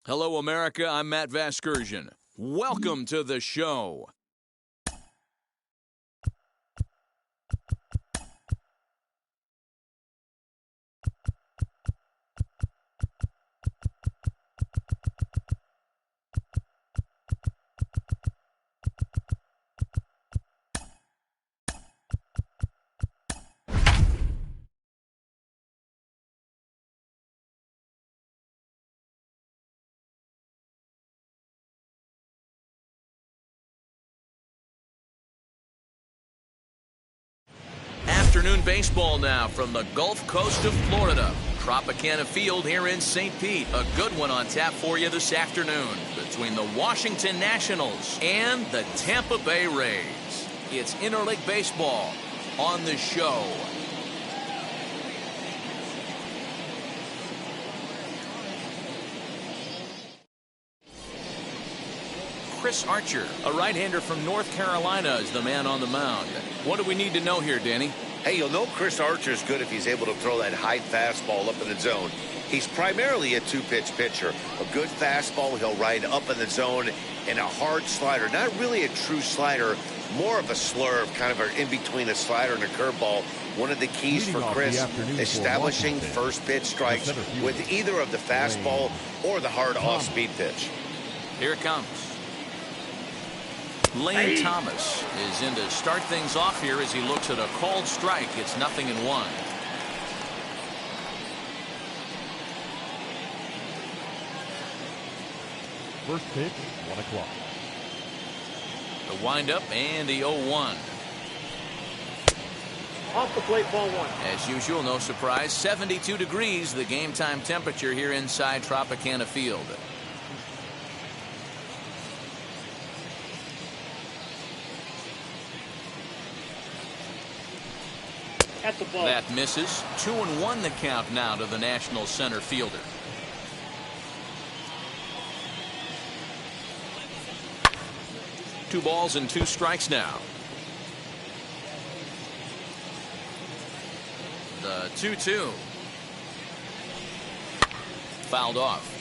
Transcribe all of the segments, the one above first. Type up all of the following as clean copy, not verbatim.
Hello, America. I'm Matt Vasgersian. Welcome to the show. Afternoon baseball now from the Gulf Coast of Florida. Tropicana Field here in St. Pete. A good one on tap for you this afternoon between the Washington Nationals and the Tampa Bay Rays. It's interleague baseball on the show. Chris Archer, a right-hander from North Carolina, is the man on the mound. What do we need to know here, Danny? Hey, you'll know Chris Archer's good if he's able to throw that high fastball up in the zone. He's primarily a two-pitch pitcher. A good fastball he'll ride up in the zone, and a hard slider. Not really a true slider, more of a slurve, kind of in between a slider and a curveball. One of the keys for Chris, establishing first pitch strikes with either of the fastball or the hard off-speed pitch. Here it comes. Lane Thomas is in to start things off here as he looks at a called strike. It's 0-1. First pitch, 1 o'clock. The windup and the 0-1. Off the plate, ball one. As usual, no surprise, 72 degrees, the game time temperature here inside Tropicana Field. At the ball. That misses. 2-1 the count now to the National center fielder. Two balls and 2 strikes now. The 2-2. Fouled off.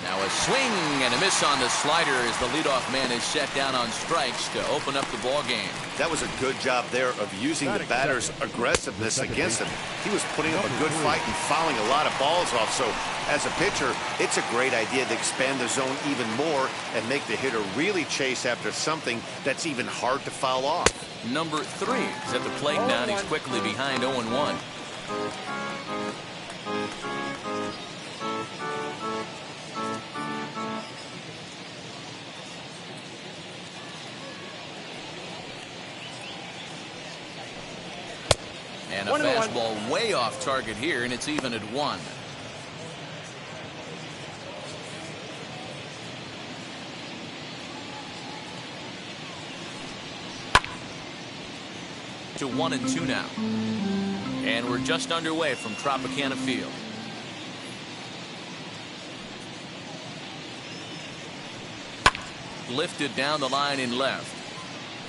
Now a swing and a miss on the slider as the leadoff man is set down on strikes to open up the ball game. That was a good job there of using the batter's aggressiveness against him. He was putting up a good fight and fouling a lot of balls off. So as a pitcher, it's a great idea to expand the zone even more and make the hitter really chase after something that's even hard to foul off. Number 3 is at the plate now, and he's quickly behind 0-1. And a fastball way off target here, and it's even at 1. To 1-2 now. And we're just underway from Tropicana Field. Lifted down the line in left.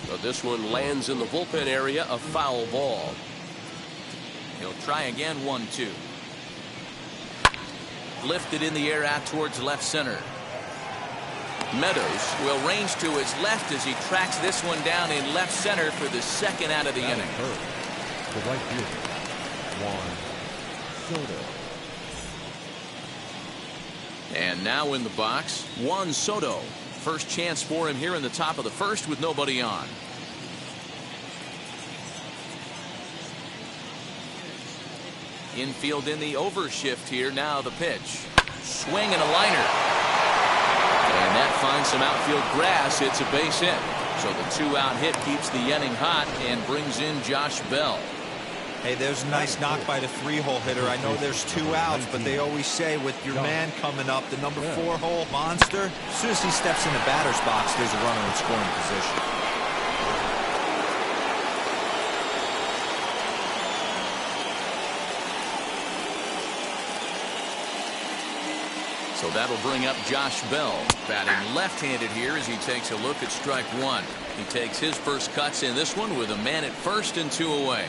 So this one lands in the bullpen area, a foul ball. He'll try again, 1-2. Lifted in the air out towards left center. Meadows will range to his left as he tracks this one down in left center for the second out of the inning. The right fielder, Juan Soto. And now in the box, Juan Soto. First chance for him here in the top of the first with nobody on. Infield in the overshift here. Now the pitch. Swing and a liner. And that finds some outfield grass. It's a base hit. So the 2-out hit keeps the inning hot and brings in Josh Bell. Hey, there's a nice knock by the 3-hole hitter. I know there's 2 outs, but they always say with your man coming up, the number 4-hole monster, as soon as he steps in the batter's box, there's a runner in scoring position. So that'll bring up Josh Bell, batting left-handed here as he takes a look at strike one. He takes his first cuts in this one with a man at first and 2 away.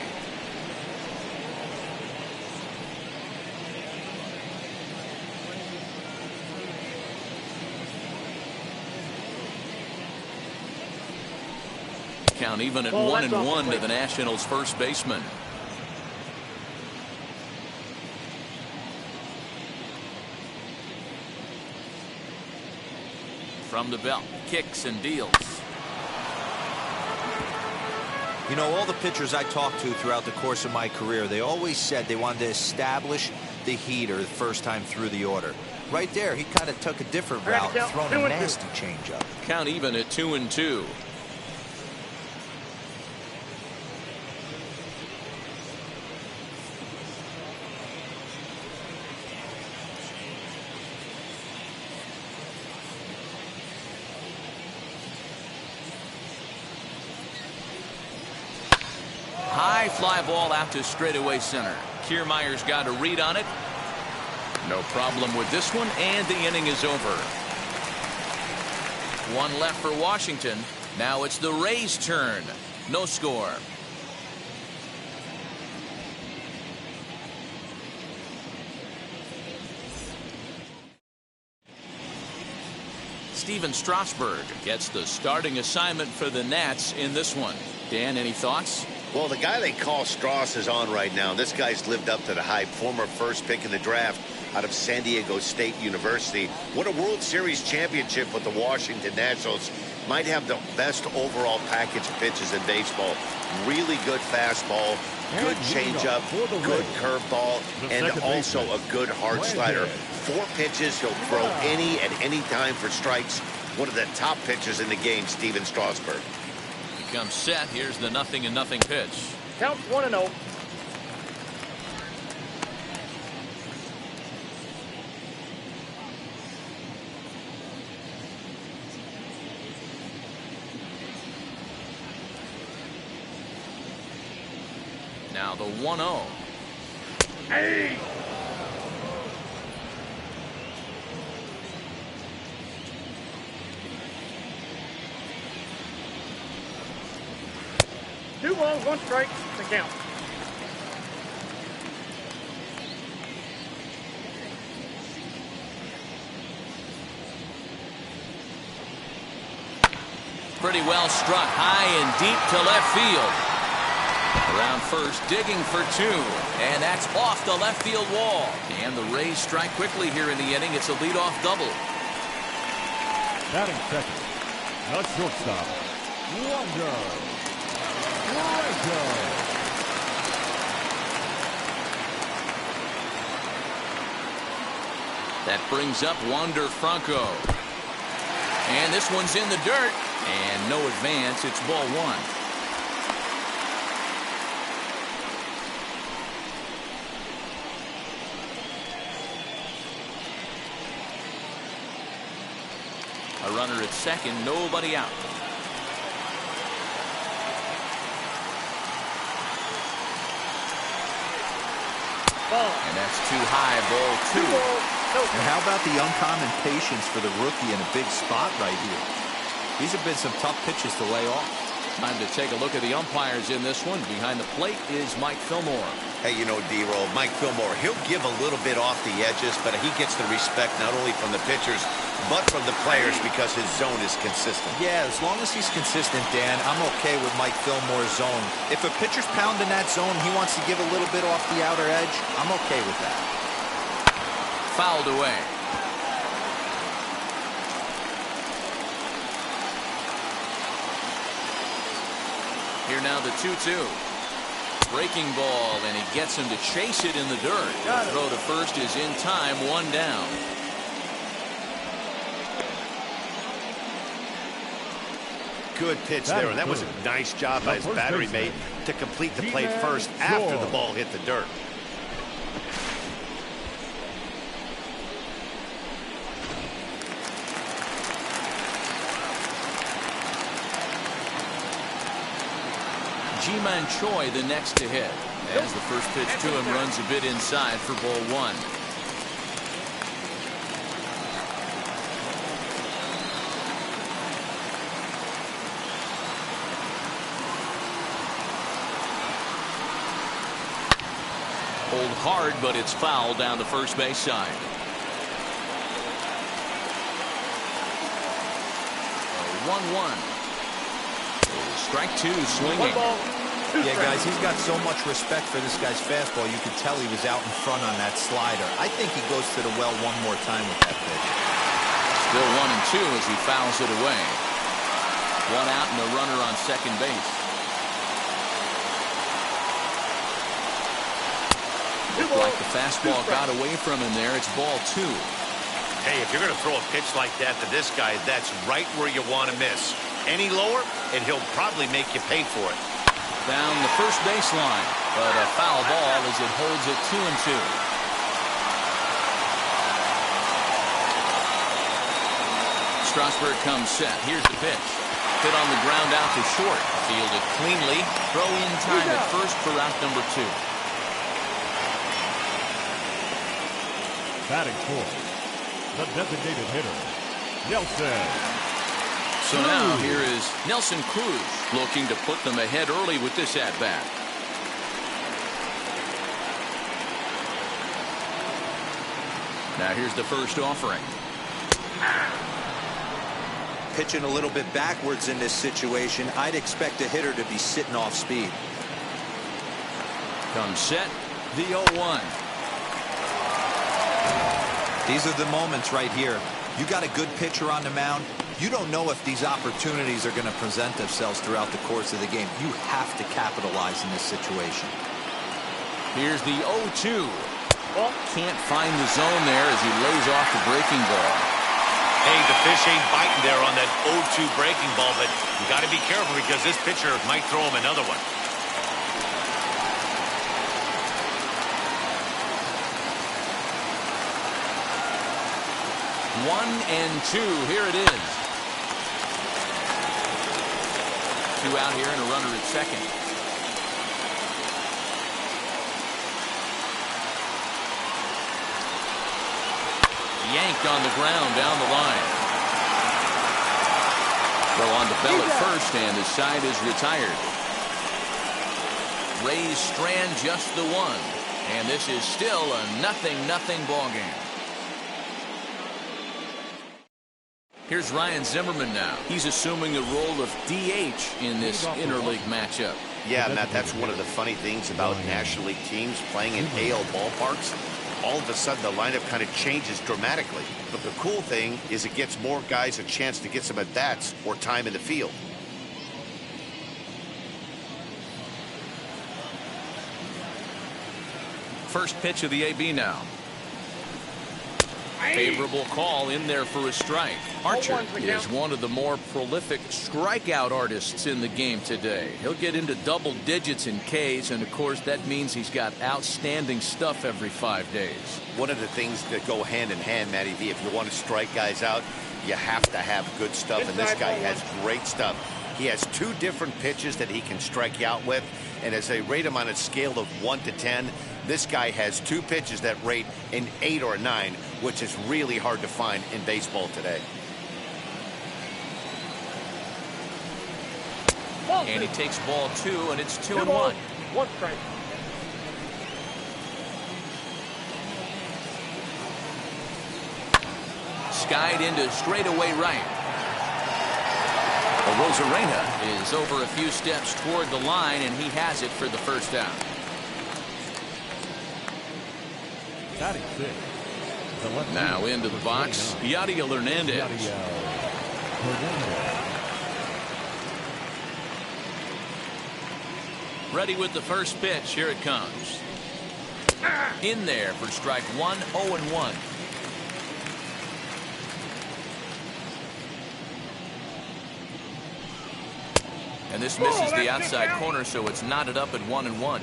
Count even at 1-1 to the Nationals' first baseman. From the belt, kicks and deals. You know, all the pitchers I talked to throughout the course of my career, they always said they wanted to establish the heater the first time through the order. Right there, he kind of took a different route and thrown a nasty changeup. Count even at 2-2. High fly ball out to straightaway center. Kiermaier's got a read on it. No problem with this one, and the inning is over. One left for Washington. Now it's the Rays' turn. No score. Steven Strasburg gets the starting assignment for the Nats in this one. Dan, any thoughts? Well, the guy they call Strauss is on right now. This guy's lived up to the hype. Former first pick in the draft out of San Diego State University. Won a World Series championship with the Washington Nationals. Might have the best overall package of pitches in baseball. Really good fastball, good changeup, good curveball, and also a good hard slider. 4 pitches. He'll throw any at any time for strikes. One of the top pitchers in the game, Steven Strasburg. Comes set. Here's the 0-0 pitch. Count 1-0. Now the 1-0. Hey! Two balls, 1 strike, the count. Pretty well struck high and deep to left field. Around first, digging for 2, and that's off the left field wall. And the Rays strike quickly here in the inning. It's a leadoff double. Batting second, the shortstop, Wander. That brings up Wander Franco. And this one's in the dirt. And no advance. It's ball 1. A runner at second, nobody out. And that's too high, ball 2. And how about the uncommon patience for the rookie in a big spot right here? These have been some tough pitches to lay off. Time to take a look at the umpires in this one. Behind the plate is Mike Fillmore. Hey, you know, D-Roll, Mike Fillmore, he'll give a little bit off the edges, but he gets the respect not only from the pitchers, but from the players because his zone is consistent. Yeah, as long as he's consistent, Dan, I'm okay with Mike Fillmore's zone. If a pitcher's pounding that zone, he wants to give a little bit off the outer edge, I'm okay with that. Fouled away. Here now the 2-2. Breaking ball, and he gets him to chase it in the dirt. The throw to first is in time, 1 down. Good pitch there, and that was a nice job by his battery mate to complete the play first after the ball hit the dirt. Ji-Man Choi the next to hit. As the first pitch to him runs a bit inside for ball 1. hard, but it's foul down the first base side. 1-1. Strike two, swinging. Yeah, guys, he's got so much respect for this guy's fastball. You could tell he was out in front on that slider. I think he goes to the well one more time with that pitch. Still 1-2 as he fouls it away. One out and a runner on second base. Looked like the fastball got away from him there. It's ball two. Hey, if you're going to throw a pitch like that to this guy, that's right where you want to miss. Any lower, and he'll probably make you pay for it. Down the first baseline, but a foul ball as it holds it 2-2. Strasburg comes set. Here's the pitch. Hit on the ground out to short. Fielded cleanly. Throw in time at first for out number 2. Batting fourth, the designated hitter, Nelson. So now here is Nelson Cruz looking to put them ahead early with this at-bat. Now here's the first offering. Pitching a little bit backwards in this situation. I'd expect a hitter to be sitting off speed. Comes set, the 0-1. These are the moments right here. You got a good pitcher on the mound. You don't know if these opportunities are going to present themselves throughout the course of the game. You have to capitalize in this situation. Here's the 0-2. Can't find the zone there as he lays off the breaking ball. Hey, the fish ain't biting there on that 0-2 breaking ball, but you got to be careful because this pitcher might throw him another one. One and two. Here it is. 2 out here and a runner at second. Yanked on the ground down the line. Throw on to Bell at first, and his side is retired. Rays strand just the one, and this is still a 0-0 ball game. Here's Ryan Zimmerman now. He's assuming the role of DH in this interleague matchup. Yeah, Matt, that's one of the funny things about National League teams playing in AL ballparks. All of a sudden, the lineup kind of changes dramatically. But the cool thing is it gives more guys a chance to get some at-bats or time in the field. First pitch of the AB now. Favorable call in there for a strike. Archer is one of the more prolific strikeout artists in the game today. He'll get into double digits in Ks, and of course that means he's got outstanding stuff every 5 days. One of the things that go hand in hand, Matty V, if you want to strike guys out, you have to have good stuff, and this guy has great stuff. He has 2 different pitches that he can strike you out with, and as they rate him on a scale of 1 to 10, this guy has 2 pitches that rate an 8 or a 9, which is really hard to find in baseball today. And he takes ball 2, and it's 2-1. 1 strike. Skied into straightaway right. Rosarena is over a few steps toward the line, and he has it for the first out. Now into the box, Yadiel Hernandez. Ready with the first pitch. Here it comes. In there for strike 1, 0-1. And this misses the outside corner, so it's knotted up at 1-1.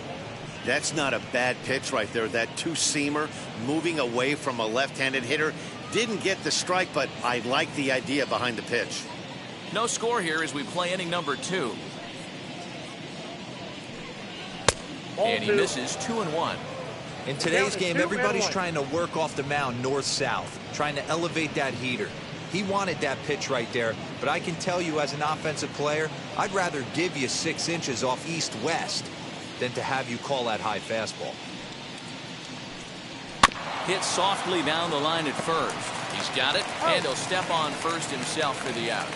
That's not a bad pitch right there. That two-seamer moving away from a left-handed hitter. Didn't get the strike, but I like the idea behind the pitch. No score here as we play inning number 2. And he misses 2-1. In today's game, everybody's trying to work off the mound north-south, trying to elevate that heater. He wanted that pitch right there, but I can tell you as an offensive player, I'd rather give you 6 inches off east-west than to have you call that high fastball. Hit softly down the line at first. He's got it, and he'll step on first himself for the out.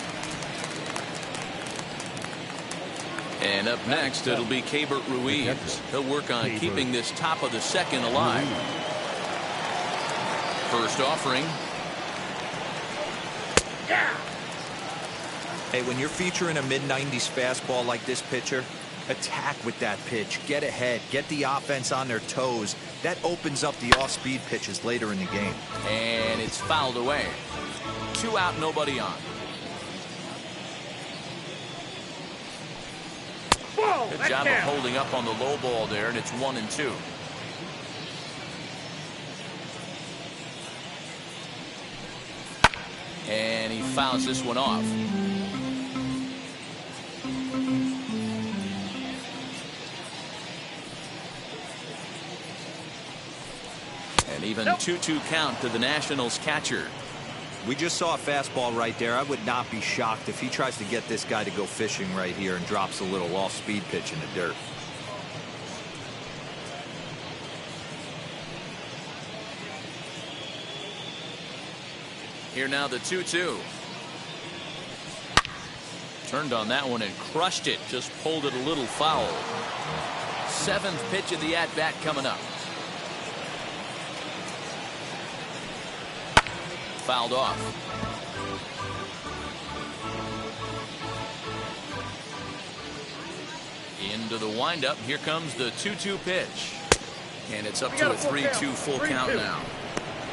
And up next, it'll be Keibert Ruiz. He'll work on keeping this top of the second alive. First offering. Hey, when you're featuring a mid-90s fastball like this pitcher, attack with that pitch. Get ahead. Get the offense on their toes. That opens up the off-speed pitches later in the game. And it's fouled away. 2 out, nobody on. Good job of holding up on the low ball there, and it's 1-2. And he fouls this one off. And even 2-2 count to the Nationals catcher. We just saw a fastball right there. I would not be shocked if he tries to get this guy to go fishing right here and drops a little off-speed pitch in the dirt. Here now the 2-2. Turned on that one and crushed it. Just pulled it a little foul. 7th pitch of the at-bat coming up. Fouled off. Into the windup. Here comes the 2-2 pitch. And it's up to a 3-2 full count now.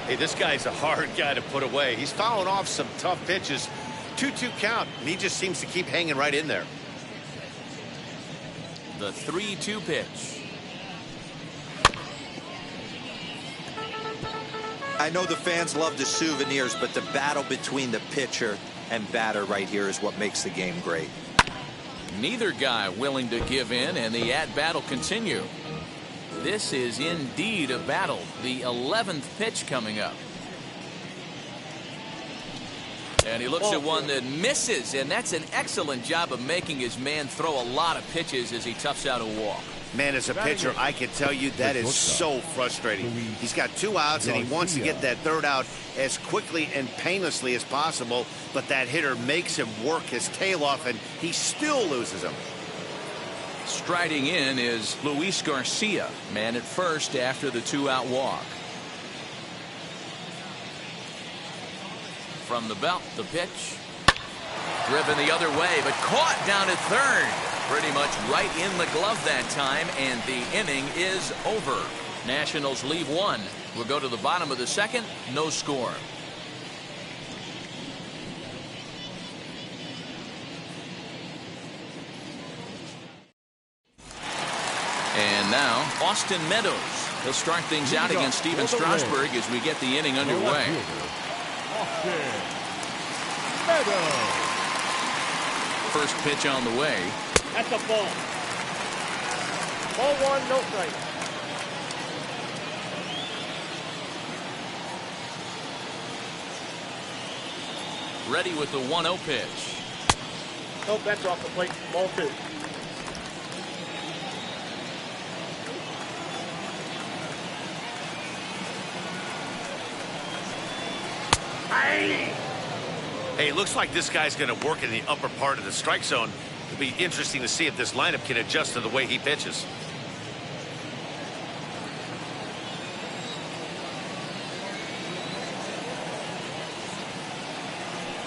Hey, this guy's a hard guy to put away. He's fouling off some tough pitches. 2-2 count, and he just seems to keep hanging right in there. The 3-2 pitch. I know the fans love the souvenirs, but the battle between the pitcher and batter right here is what makes the game great. Neither guy willing to give in, and the at-bat will continue. This is indeed a battle. The 11th pitch coming up. And he looks at one that misses, and that's an excellent job of making his man throw a lot of pitches as he toughs out a walk. Man, as a pitcher, I can tell you that is so frustrating. He's got 2 outs, and he wants to get that 3rd out as quickly and painlessly as possible, but that hitter makes him work his tail off, and he still loses him. Striding in is Luis Garcia, man at first after the 2-out walk. From the belt, the pitch. Driven the other way, but caught down at 3rd. Pretty much right in the glove that time, and the inning is over. Nationals leave 1. We'll go to the bottom of the 2nd. No score. And now, Austin Meadows. He'll start things out against Steven Strasburg as we get the inning underway. Austin Meadows. First pitch on the way. That's a ball. Ball 1, no strike. Ready with the 1-0 pitch. Nope, that's off the plate. Ball 2. Hey, it looks like this guy's going to work in the upper part of the strike zone. It'll be interesting to see if this lineup can adjust to the way he pitches.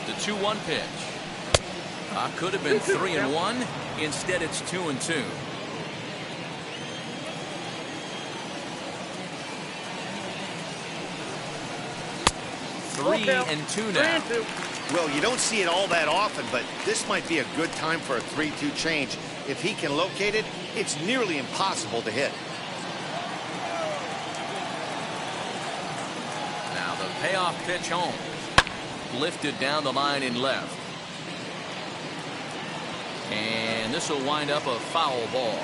The 2-1 pitch. Could have been 3-1. Instead, it's 2-2. Three and two now. Well, you don't see it all that often, but this might be a good time for a 3-2 change. If he can locate it, it's nearly impossible to hit. Now the payoff pitch home. Lifted down the line in left. And this will wind up a foul ball.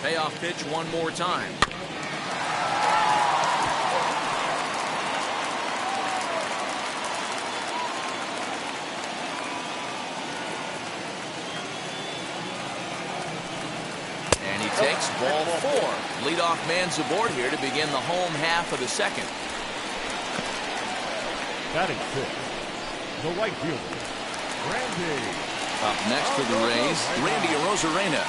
Payoff pitch one more time. Strikes, ball 4. Leadoff man's aboard here to begin the home half of the second. Batting fifth, the right fielder, Randy. Up next for the Rays, Randy Arozarena.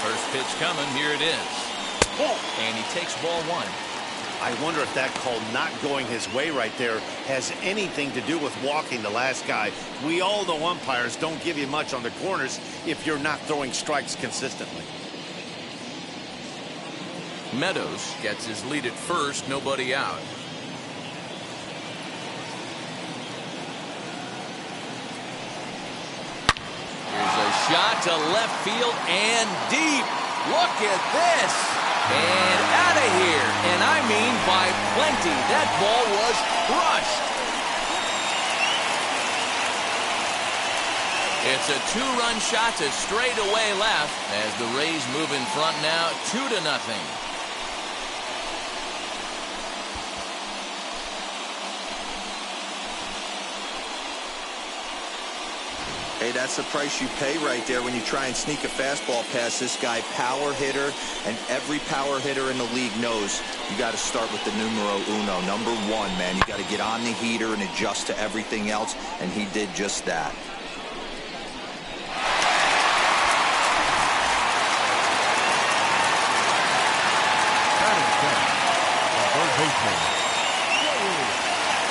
First pitch coming, here it is. And he takes ball 1. I wonder if that call not going his way right there has anything to do with walking the last guy. We all know umpires don't give you much on the corners if you're not throwing strikes consistently. Meadows gets his lead at first, nobody out. Here's a shot to left field and deep. Look at this. And out of here. And I mean by plenty. That ball was crushed. It's a 2-run shot to straightaway left as the Rays move in front now 2-0. Hey, that's the price you pay right there when you try and sneak a fastball past this guy. Power hitter, and every power hitter in the league knows you got to start with the numero uno, number 1, man. You got to get on the heater and adjust to everything else, and he did just that.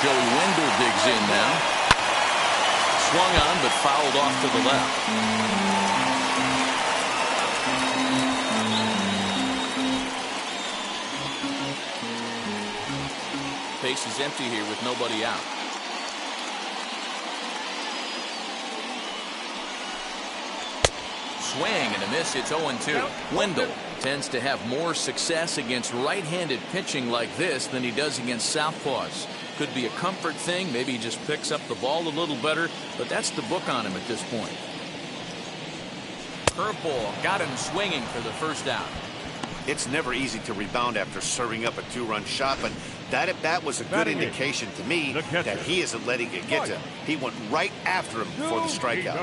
Joey Wendell digs in now. Swung on, but fouled off to the left. Base is empty here with nobody out. Swing and a miss. It's 0-2. Wendell tends to have more success against right-handed pitching like this than he does against southpaws. Could be a comfort thing. Maybe he just picks up the ball a little better, but that's the book on him at this point. Curveball got him swinging for the first out. It's never easy to rebound after serving up a 2-run shot, but that at bat was a good indication to me that he isn't letting it get to him. He went right after him for the strikeout.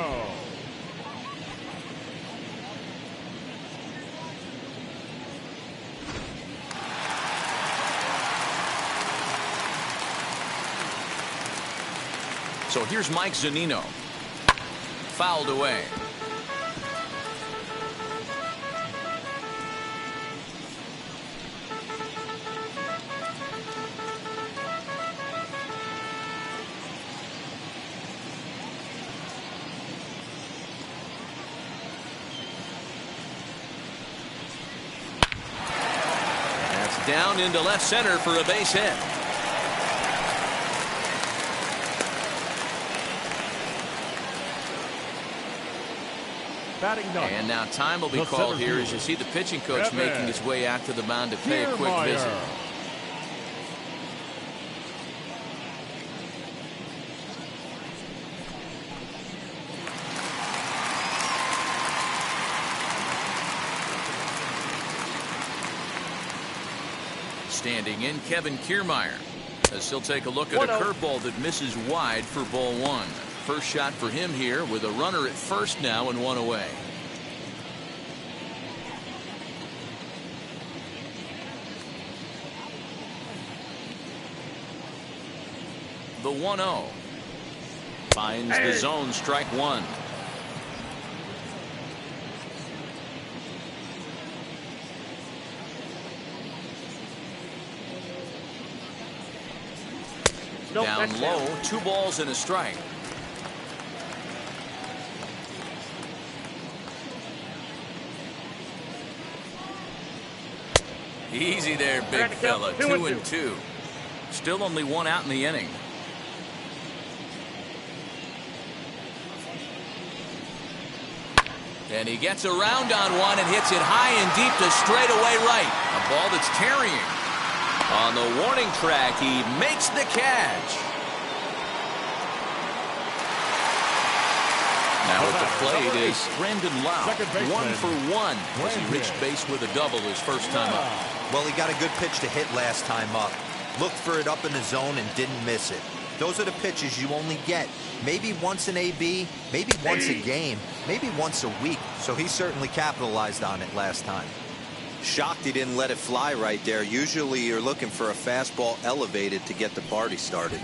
So here's Mike Zunino. Fouled away. That's down into left center for a base hit. And now time will be called here as you see the pitching coach making his way out to the mound to pay a quick visit. Standing in, Kevin Kiermaier, as he'll take a look at a curveball that misses wide for ball 1. First shot for him here with a runner at first now and 1 away. The 1-0 finds the zone, strike 1. Down low, 2 balls and a strike. Easy there, big fella. 2-2. Still only 1 out in the inning. And he gets around on one and hits it high and deep to straightaway right. A ball that's carrying. On the warning track, he makes the catch. Now at the plate is Brandon Lau, Second baseman, 1 for 1 as he Brandon. reached base with a double his first time up. Well, he got a good pitch to hit last time up. Looked for it up in the zone and didn't miss it. Those are the pitches you only get maybe once an AB, maybe once a game, maybe once a week. So he certainly capitalized on it last time. Shocked he didn't let it fly right there. Usually you're looking for a fastball elevated to get the party started.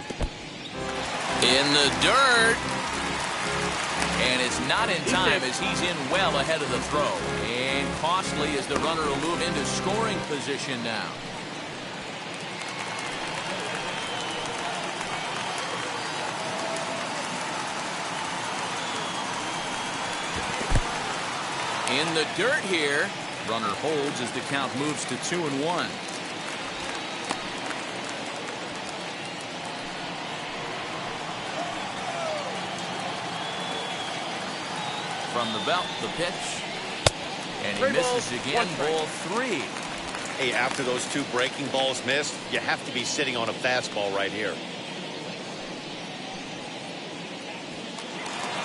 In the dirt. And it's not in time as he's in well ahead of the throw. And costly as the runner will move into scoring position now. In the dirt here. Runner holds as the count moves to 2-1. From the belt, the pitch. And he misses again, ball 3. Hey, after those 2 breaking balls missed, you have to be sitting on a fastball right here.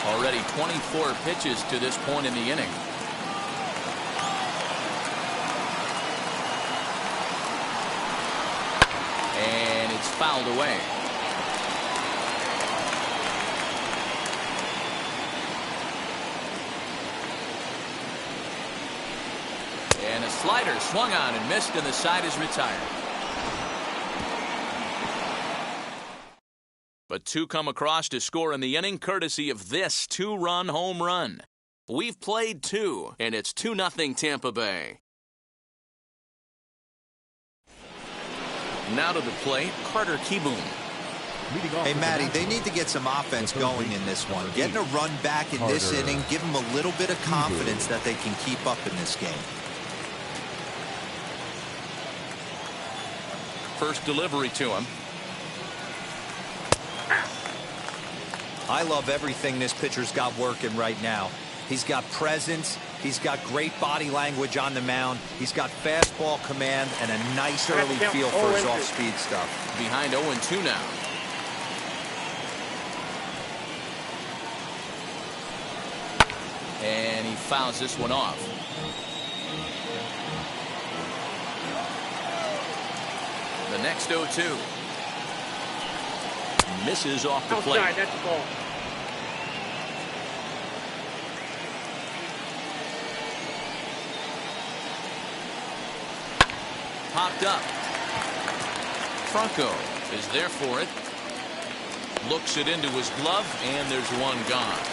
Already 24 pitches to this point in the inning. And it's fouled away. And a slider swung on and missed, and the side is retired. But 2 come across to score in the inning, courtesy of this 2-run home run. We've played 2, and it's 2-0 Tampa Bay. Now to the plate, Carter Kieboom. Hey, Matty, they need to get some offense going in this one. Getting a run back in this inning, give them a little bit of confidence that they can keep up in this game. First delivery to him. I love everything this pitcher's got working right now. He's got presence. He's got great body language on the mound. He's got fastball command and a nice early feel for his off-speed stuff. Behind 0-2 now. And he fouls this one off. The next 0-2. Misses off the plate. Outside, that's the ball. Popped up. Franco is there for it. Looks it into his glove, and there's one gone.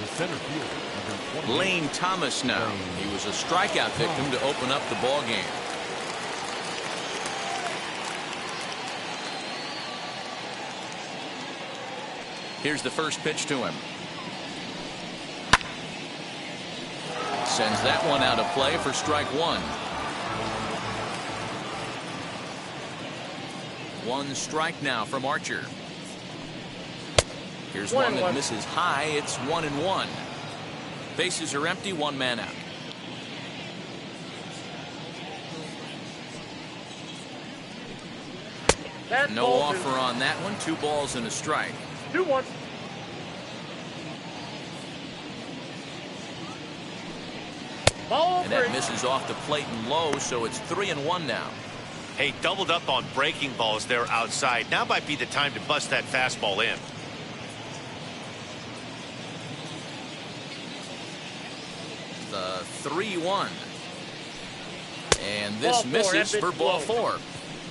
The center fielder, number 28. Lane Thomas now. He was a strikeout victim to open up the ball game. Here's the first pitch to him. Sends that one out of play for strike 1. 1 strike now from Archer. Here's one that misses high. It's 1-1. Bases are empty, 1 man out. No offer on that one. 2 balls and a strike. 2-1. And that misses off the plate and low, so it's 3-1 now. Hey, doubled up on breaking balls there outside. Now might be the time to bust that fastball in. The 3-1. And this misses for ball 4.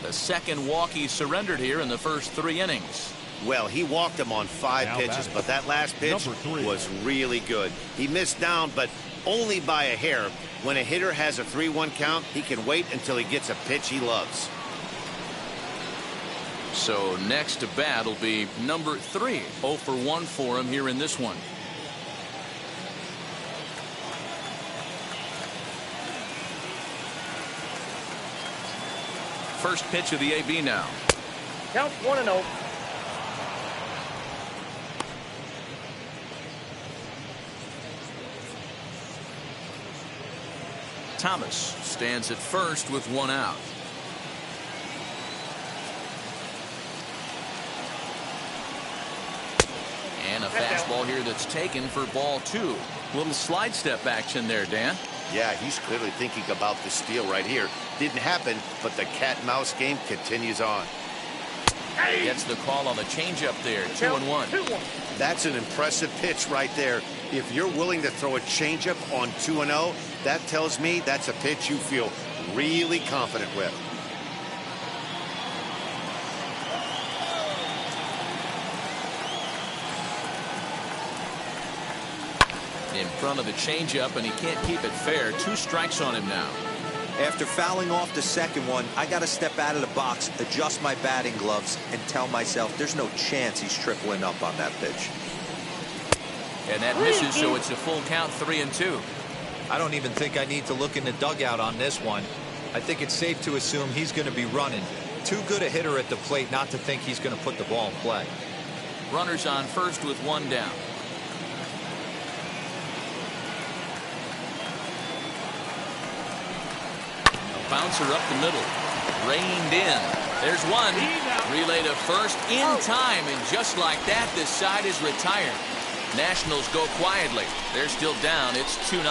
The second walk he surrendered here in the first 3 innings. Well, he walked him on 5 pitches, but that last pitch was really good. He missed down, but only by a hair. When a hitter has a 3-1 count, he can wait until he gets a pitch he loves. So next to bat will be number 3. 0 for 1 for him here in this one. First pitch of the AB now. Count 1-0. Thomas stands at first with 1 out. And a here that's taken for ball 2. Little slide step action there, Dan. Yeah, he's clearly thinking about the steal right here. Didn't happen, but the cat-mouse game continues on. Gets the call on the changeup there. 2-1. That's an impressive pitch right there. If you're willing to throw a changeup on 2-0, that tells me that's a pitch you feel really confident with. In front of the changeup, and he can't keep it fair. 2 strikes on him now. After fouling off the second one, I got to step out of the box, adjust my batting gloves, and tell myself there's no chance he's tripling up on that pitch. And that misses, so it's a full count, 3-2. I don't even think I need to look in the dugout on this one. I think it's safe to assume he's going to be running. Too good a hitter at the plate not to think he's going to put the ball in play. Runners on first with 1 down. Bouncer up the middle. Reined in. There's one. Relay to first in time, and just like that, this side is retired. Nationals go quietly. They're still down. It's 2-0.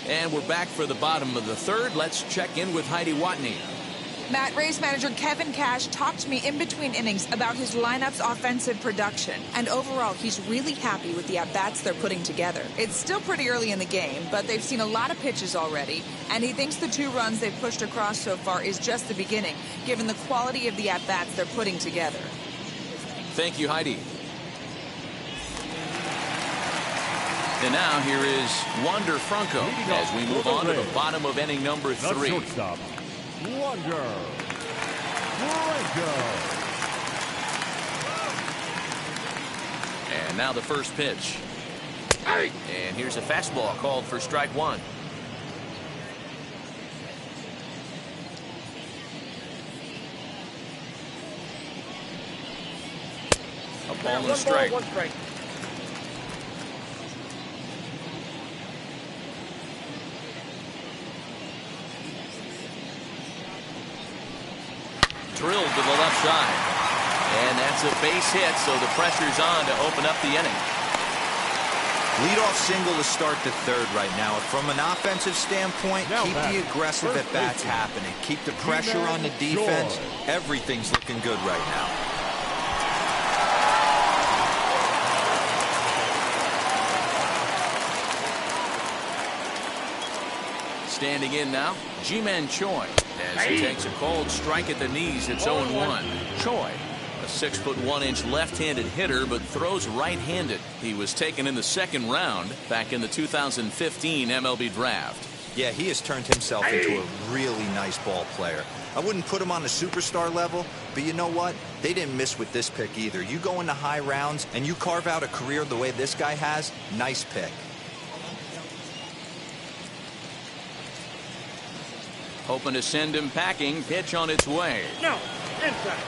And we're back for the bottom of the 3rd. Let's check in with Heidi Watney. Matt, Rays manager Kevin Cash talked to me in between innings about his lineup's offensive production. And overall, he's really happy with the at-bats they're putting together. It's still pretty early in the game, but they've seen a lot of pitches already. And he thinks the 2 runs they've pushed across so far is just the beginning, given the quality of the at-bats they're putting together. Thank you, Heidi. And now here is Wander Franco as we move on to the bottom of inning number 3. Shortstop, Wander Franco. And now the first pitch. And here's a fastball called for strike 1. A ball and a strike. 1 strike. Drilled to the left side. And that's a base hit, so the pressure's on to open up the inning. Leadoff single to start the 3rd right now. From an offensive standpoint, keep the aggressive at-bats happening. Keep the pressure on the defense. Everything's looking good right now. Standing in now, Ji-Man Choi. As he takes a cold strike at the knees, it's 0-1. Choi, a 6'1" left-handed hitter, but throws right-handed. He was taken in the 2nd round back in the 2015 MLB draft. Yeah, he has turned himself into a really nice ball player. I wouldn't put him on a superstar level, but you know what? They didn't miss with this pick either. You go into high rounds and you carve out a career the way this guy has, nice pick. Hoping to send him packing. Pitch on its way. No, inside.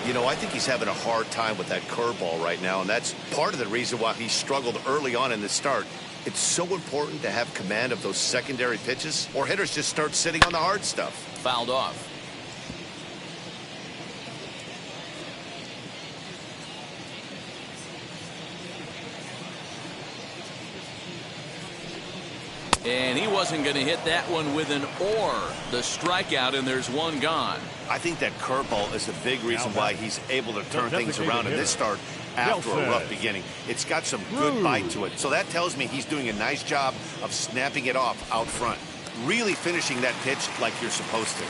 You know, I think he's having a hard time with that curveball right now, and that's part of the reason why he struggled early on in the start. It's so important to have command of those secondary pitches, or hitters just start sitting on the hard stuff. Fouled off. And he wasn't going to hit that one with an or. The strikeout, and there's 1 gone. I think that curveball is the big reason why he's able to turn things around in this start after a rough beginning. It's got some good bite to it. So that tells me he's doing a nice job of snapping it off out front. Really finishing that pitch like you're supposed to.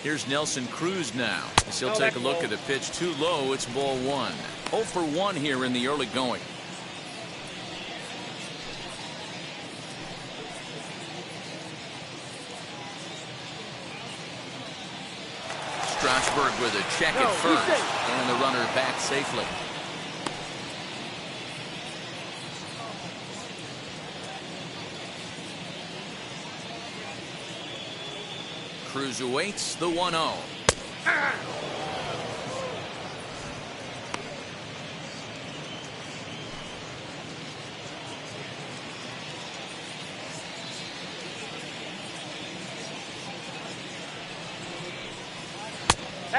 Here's Nelson Cruz now. As he'll take a look at the pitch too low. It's ball 1. 0 for 1 here in the early going. Strasburg with a check at first. And the runner back safely. Cruz awaits the 1-0.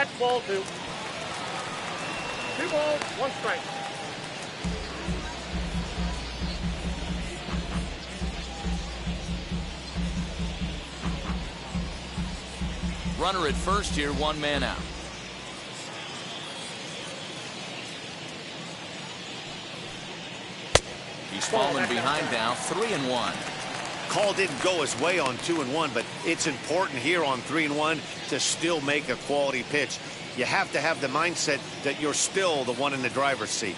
That's ball 2. 2 balls, 1 strike. Runner at first here, 1 man out. He's fallen behind now, 3-1. Call didn't go his way on 2-1, but it's important here on 3-1 to still make a quality pitch. You have to have the mindset that you're still the one in the driver's seat.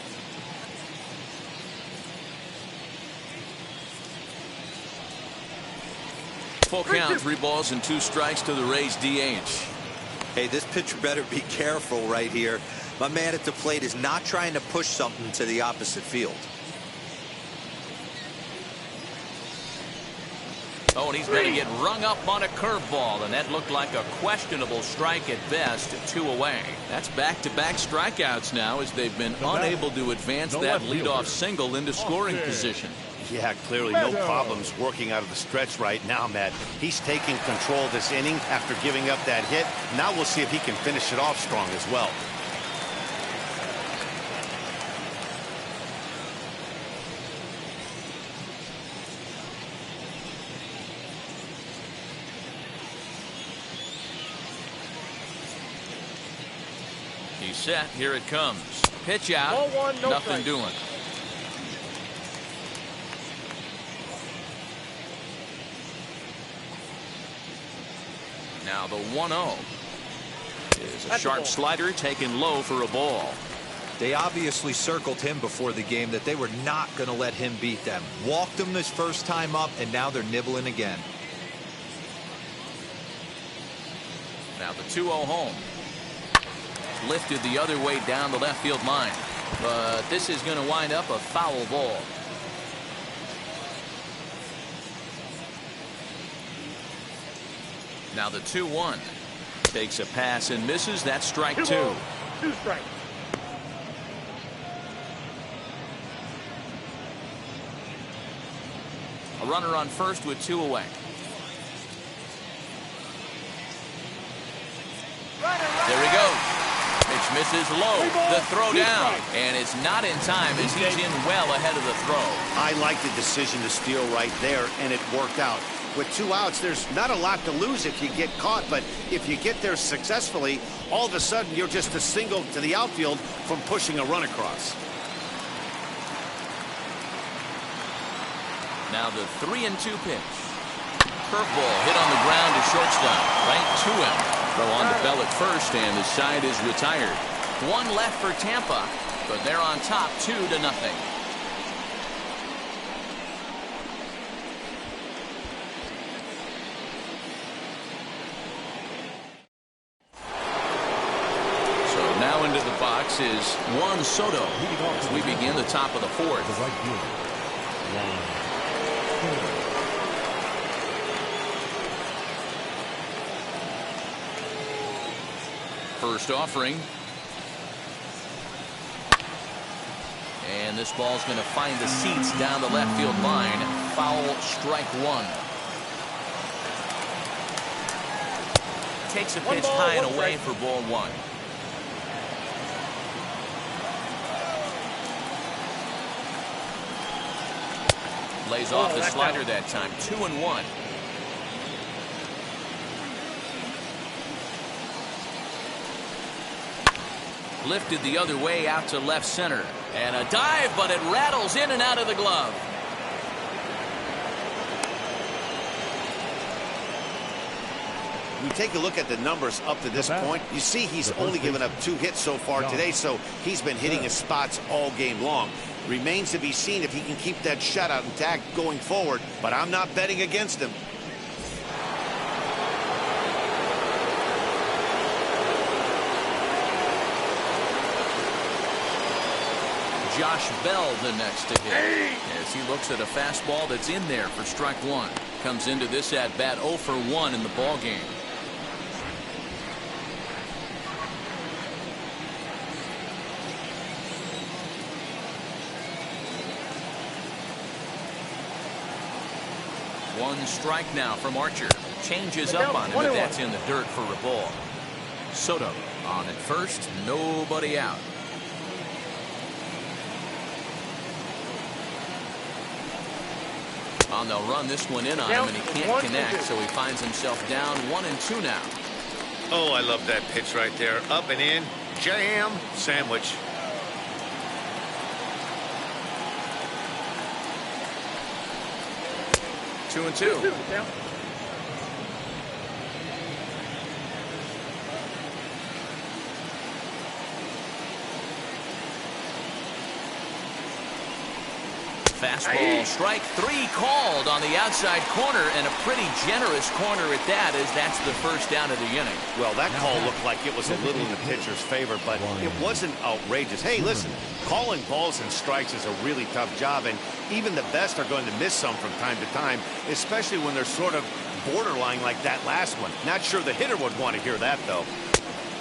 Full count, 3 balls and 2 strikes to the Rays DH. Hey, this pitcher better be careful right here. My man at the plate is not trying to push something to the opposite field. Oh, and he's going to get rung up on a curveball, and that looked like a questionable strike at best, 2 away. That's back-to-back strikeouts now as they've been unable to advance that leadoff single into scoring position. Yeah, clearly no problems working out of the stretch right now, Matt. He's taking control this inning after giving up that hit. Now we'll see if he can finish it off strong as well. He's set. Here it comes. Pitch out. Ball 1, no Nothing strike. doing. Now the 1-0 is a sharp slider taken low for a ball. They obviously circled him before the game that they were not going to let him beat them. Walked him his first time up, and now they're nibbling again. Now the 2-0 home. Lifted the other way down the left field line. But this is going to wind up a foul ball. Now the 2-1. Takes a pass and misses. That's strike 2. 2 strikes. A runner on first with 2 away. There he goes. Pitch misses low. The throw down. And it's not in time as he's in well ahead of the throw. I like the decision to steal right there, and it worked out. With 2 outs, there's not a lot to lose if you get caught, but if you get there successfully, all of a sudden you're just a single to the outfield from pushing a run across. Now the 3-2 pitch. Curveball hit on the ground to shortstop. Right to him. Throw on to Bell at first, and the side is retired. 1 left for Tampa, but they're on top 2-0. So now into the box is Juan Soto as we begin the top of the 4th. First offering. And this ball's going to find the seats down the left field line. Foul, strike 1. Takes a pitch high and away for ball 1. Lays off the slider that time. 2-1. Lifted the other way out to left center. And a dive, but it rattles in and out of the glove. We take a look at the numbers up to this point. You see he's only given up 2 hits so far today, so he's been hitting his spots all game long. Remains to be seen if he can keep that shutout intact going forward, but I'm not betting against him. Josh Bell the next to hit as he looks at a fastball that's in there for strike 1. Comes into this at bat 0 for 1 in the ball game. One strike now from Archer. Changes up on him, but that's in the dirt for a ball. Soto on at first, nobody out. And they'll run this one in on him, and he can't connect, so he finds himself down 1-2 now. Oh, I love that pitch right there. Up and in, jam, sandwich. Two and two. Fastball, strike three called on the outside corner, and a pretty generous corner at that, as that's the first down of the inning. Well, that call looked like it was a little in the pitcher's favor, but it wasn't outrageous. Hey, listen, calling balls and strikes is a really tough job, and even the best are going to miss some from time to time, especially when they're sort of borderline like that last one. Not sure the hitter would want to hear that, though.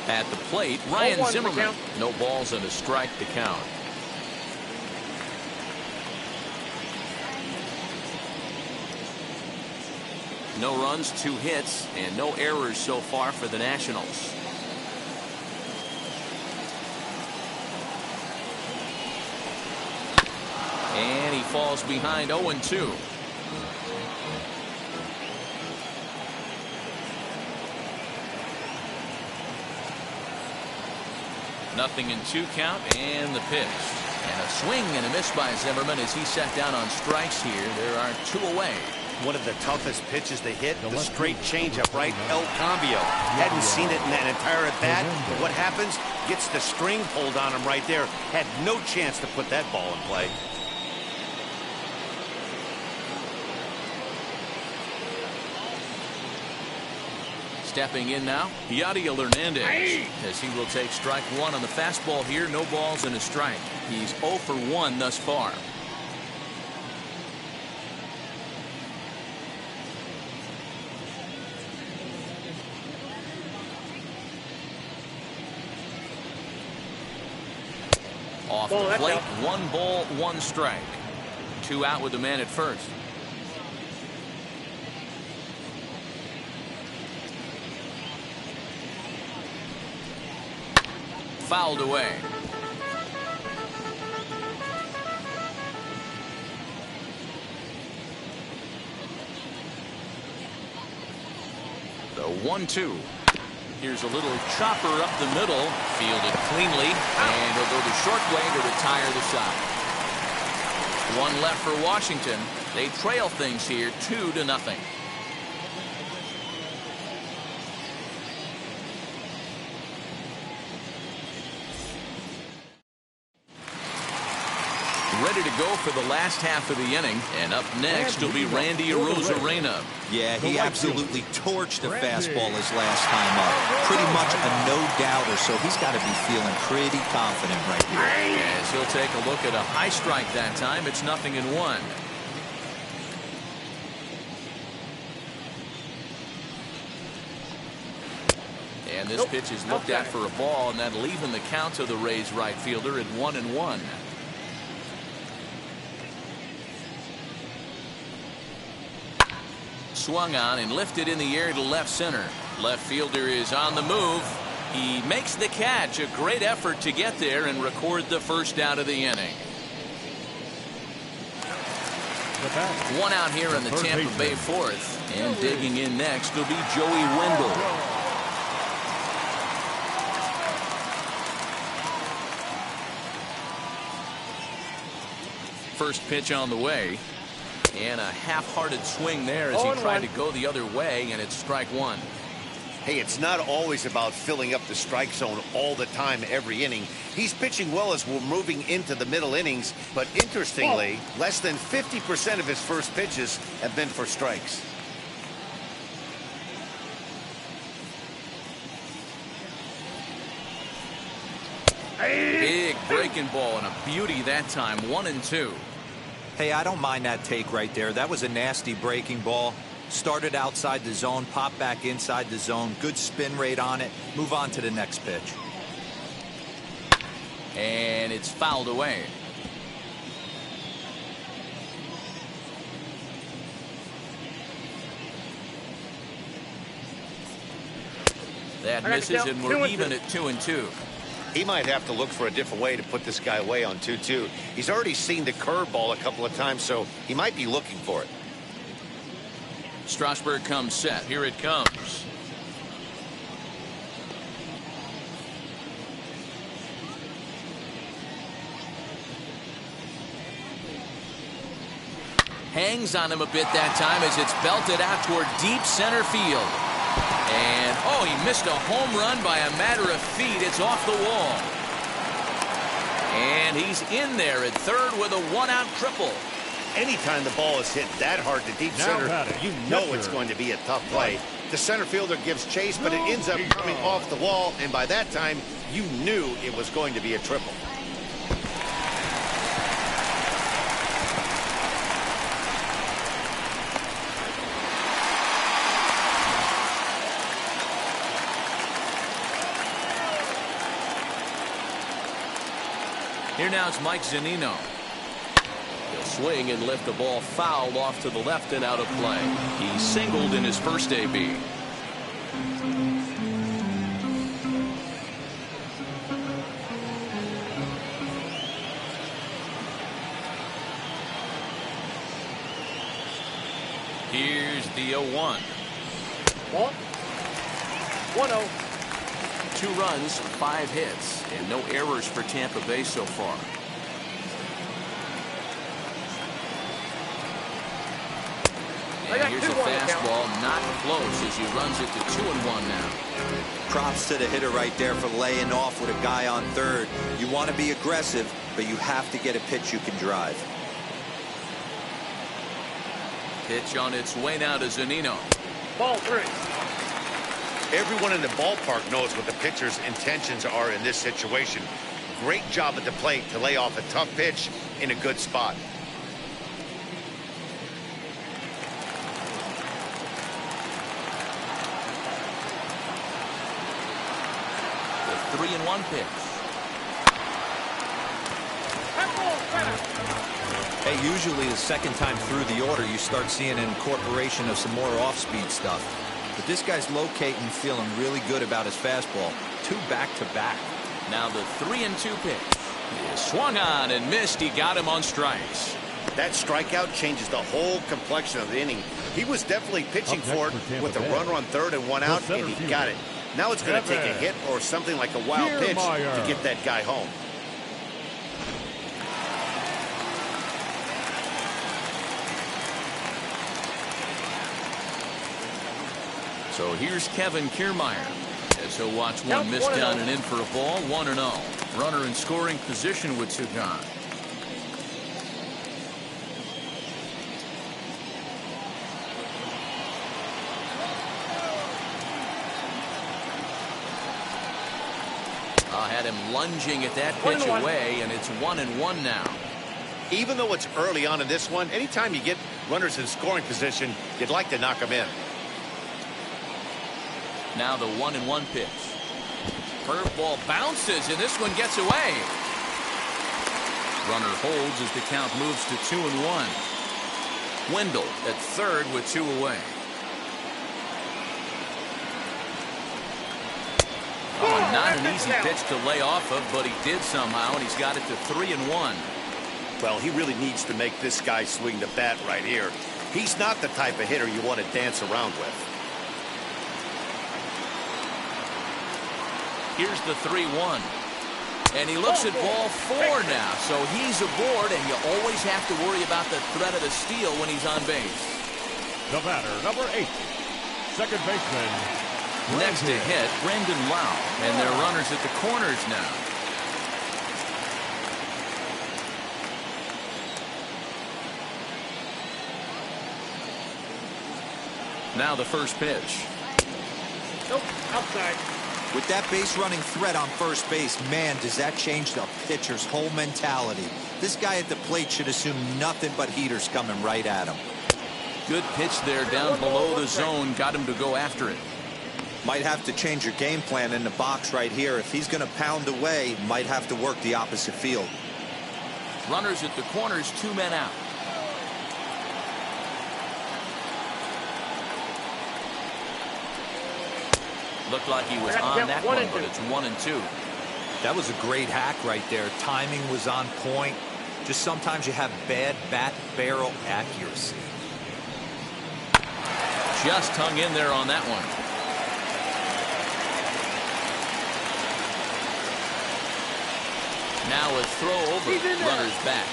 At the plate, Ryan Zimmerman. No balls and a strike to count. No runs, 2 hits, and no errors so far for the Nationals. And he falls behind 0-2. Nothing in 2 count, and the pitch. And a swing and a miss by Zimmerman as he sat down on strikes here. There are 2 away. One of the toughest pitches to hit, the straight changeup, right? El Cambio. Hadn't seen it in that entire at bat. But what happens? Gets the string pulled on him right there. Had no chance to put that ball in play. Stepping in now, Yadiel Hernandez, as he will take strike 1 on the fastball here. No balls and a strike. He's 0 for 1 thus far. Off the plate, 1 ball, 1 strike. 2 out with the man at first. Fouled away. The 1-2. Here's a little chopper up the middle, fielded cleanly, and he'll go the short way to retire the side. 1 left for Washington. They trail things here 2-0. Ready to go for the last half of the inning, and up next will be Randy Arozarena. Yeah, he absolutely torched the fastball his last time up. Pretty much a no-doubter, so he's got to be feeling pretty confident right here. As he'll take a look at a high strike that time. It's 0-1. And this pitch is looked at for a ball, and that leaving the count to the Rays right fielder at 1-1. Swung on and lifted in the air to left center. Left fielder is on the move. He makes the catch. A great effort to get there and record the first out of the inning. 1 out here in the Tampa Bay 4th. And digging in next will be Joey Wendell. First pitch on the way. And a half-hearted swing there as he tried to go the other way, and it's strike 1. Hey, it's not always about filling up the strike zone all the time every inning. He's pitching well as we're moving into the middle innings, but interestingly, less than 50% of his first pitches have been for strikes. Big breaking ball and a beauty that time. 1-2. Hey, I don't mind that take right there. That was a nasty breaking ball. Started outside the zone, popped back inside the zone. Good spin rate on it. Move on to the next pitch. And it's fouled away. That misses, and we're even at 2-2. He might have to look for a different way to put this guy away on 2-2. He's already seen the curveball a couple of times, so he might be looking for it. Strasburg comes set. Here it comes. Hangs on him a bit that time as it's belted out toward deep center field. And, oh, he missed a home run by a matter of feet. It's off the wall. And he's in there at third with a one-out triple. Anytime the ball is hit that hard to deep center, you know it's going to be a tough play. The center fielder gives chase, but it ends up coming off the wall, and by that time, you knew it was going to be a triple. Here now is Mike Zunino. He'll swing and lift the ball foul off to the left and out of play. He singled in his first AB. Here's the 0-1. 1-0. 2 runs, 5 hits, and no errors for Tampa Bay so far. And here's a fastball, not close as he runs it to 2-1 now. Props to the hitter right there for laying off with a guy on third. You want to be aggressive, but you have to get a pitch you can drive. Pitch on its way now to Zunino. Ball 3. Everyone in the ballpark knows what the pitcher's intentions are in this situation. Great job at the plate to lay off a tough pitch in a good spot. The 3-1 pitch. Hey, usually the second time through the order, you start seeing an incorporation of some more off-speed stuff. But this guy's locating, feeling really good about his fastball. 2 back-to-back. Now the 3-2 pitch. He swung on and missed. He got him on strikes. That strikeout changes the whole complexion of the inning. He was definitely pitching for it with a runner on third and 1 out, and he got it. Now it's going to take a hit or something like a wild pitch to get that guy home. So here's Kevin Kiermaier as he'll watch one miss down and in for a ball. 1-0. Runner in scoring position with 2 gone. Had him lunging at that pitch away, and it's 1-1 now. Even though it's early on in this one, anytime you get runners in scoring position, you'd like to knock them in. Now the 1-1 pitch. Curveball bounces, and this one gets away. Runner holds as the count moves to 2-1. Wendell at third with 2 away. Oh, not an easy pitch to lay off of, but he did somehow, and he's got it to 3-1. Well, he really needs to make this guy swing the bat right here. He's not the type of hitter you want to dance around with. Here's the 3-1. And he looks at ball 4 now, so he's aboard, and you always have to worry about the threat of the steal when he's on base. The batter, number 8, second baseman. Next to hit, Brendan Lau, and they're runners at the corners now. Now the first pitch. Nope, outside. With that base running threat on first base, man, does that change the pitcher's whole mentality. This guy at the plate should assume nothing but heaters coming right at him. Good pitch there down below the zone, got him to go after it. Might have to change your game plan in the box right here. If he's going to pound away, might have to work the opposite field. Runners at the corners, 2 men out. Looked like he was on that one, but it's 1-2. That was a great hack right there. Timing was on point. Just sometimes you have bad bat barrel accuracy. Just hung in there on that one. Now a throw over. Runners back.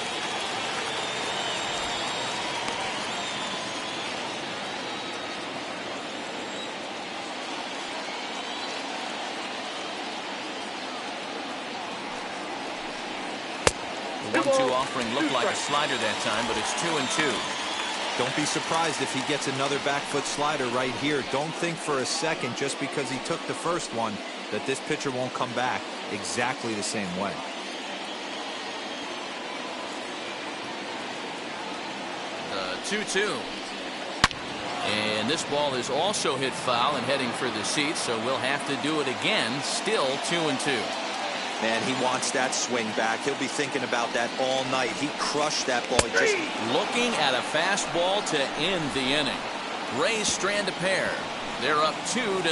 The 1-2 offering looked like a slider that time, but it's 2-2. Don't be surprised if he gets another back foot slider right here. Don't think for a second, just because he took the first one, that this pitcher won't come back exactly the same way. The 2-2. And this ball is also hit foul and heading for the seats, so we'll have to do it again. Still 2-2. Man, he wants that swing back. He'll be thinking about that all night. He crushed that ball. Just looking at a fastball to end the inning. Rays strand a pair. They're up 2-0.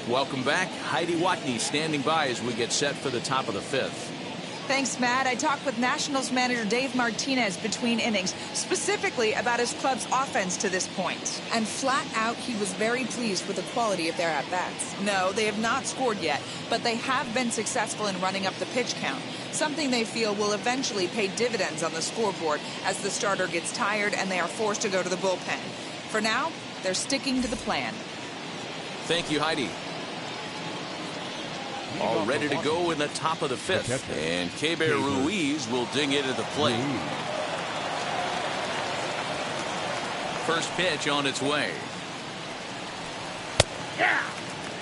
Welcome back. Heidi Watney standing by as we get set for the top of the fifth. Thanks, Matt. I talked with Nationals manager Dave Martinez between innings, specifically about his club's offense to this point. And flat out, he was very pleased with the quality of their at-bats. No, they have not scored yet, but they have been successful in running up the pitch count, something they feel will eventually pay dividends on the scoreboard as the starter gets tired and they are forced to go to the bullpen. For now, they're sticking to the plan. Thank you, Heidi. All ready to go in the top of the fifth. And Keber Ruiz will dig into the plate. First pitch on its way.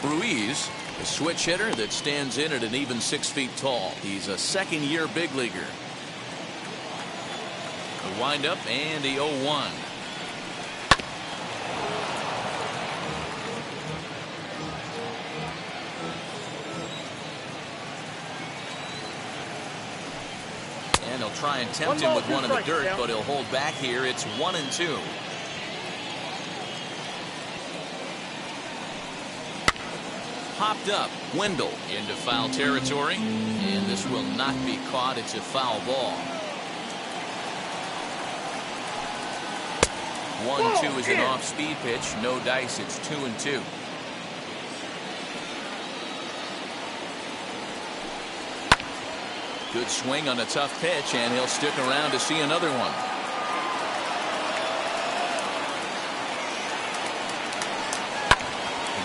Ruiz, a switch hitter that stands in at an even 6 feet tall. He's a second-year big leaguer. The windup and the 0-1. And he'll try and tempt him with one in the dirt, but he'll hold back here. It's 1-2. Popped up. Wendell into foul territory. And this will not be caught. It's a foul ball. 1-2 is an off-speed pitch. No dice. It's 2-2. Good swing on a tough pitch, and he'll stick around to see another one.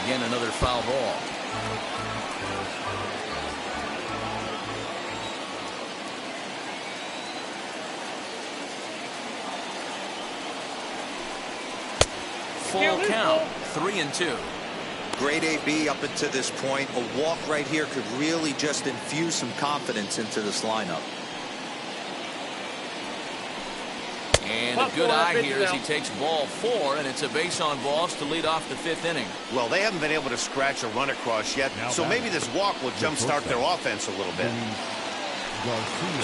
Again, another foul ball. Full count, 3-2. Great AB up until this point. A walk right here could really just infuse some confidence into this lineup. And a good eye here as he takes ball 4, and it's a base on balls to lead off the 5th inning. Well, they haven't been able to scratch a run across yet, so maybe this walk will jumpstart their offense a little bit.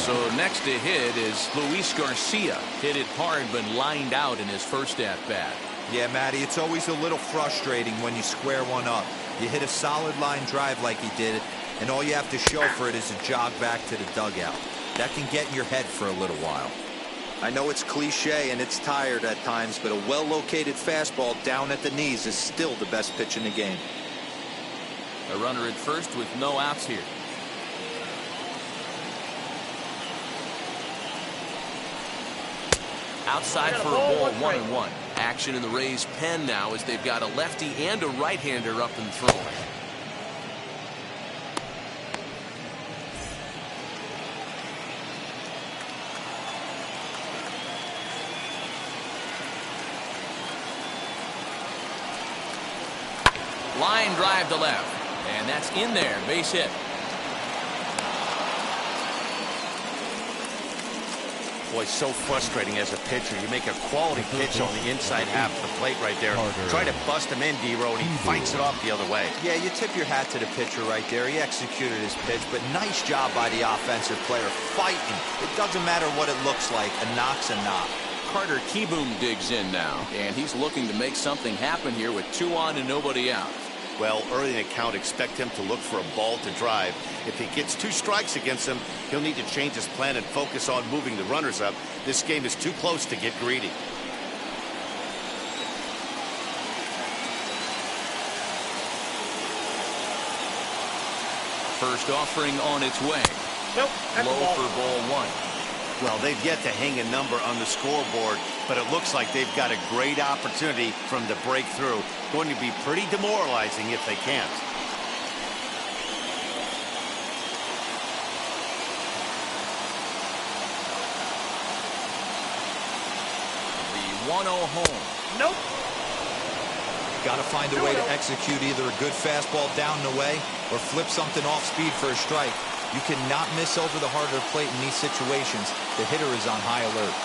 So next to hit is Luis Garcia. Hit it hard, but lined out in his first at-bat. Yeah, Matty, it's always a little frustrating when you square one up. You hit a solid line drive like he did, and all you have to show for it is a jog back to the dugout. That can get in your head for a little while. I know it's cliche and it's tired at times, but a well-located fastball down at the knees is still the best pitch in the game. A runner at first with no outs here. Outside for a ball, 1-1. Action in the Rays' pen now as they've got a lefty and a right-hander up and throwing. Line drive to left, and that's in there, base hit. Boy, so frustrating as a pitcher. You make a quality pitch on the inside half of the plate right there. Try to bust him in, D-Row, and he fights it off the other way. Yeah, you tip your hat to the pitcher right there. He executed his pitch, but nice job by the offensive player fighting. It doesn't matter what it looks like. A knock's a knock. Carter Kieboom digs in now, and he's looking to make something happen here with 2 on and nobody out. Well, early in the count, expect him to look for a ball to drive. If he gets 2 strikes against him, he'll need to change his plan and focus on moving the runners up. This game is too close to get greedy. First offering on its way. Nope. That's Low a ball. for ball 1. Well, they've yet to hang a number on the scoreboard, but it looks like they've got a great opportunity from the breakthrough. Going to be pretty demoralizing if they can't. The 1-0 home. Nope. Got to find a way to execute either a good fastball down and away or flip something off speed for a strike. You cannot miss over the heart of the plate in these situations. The hitter is on high alert.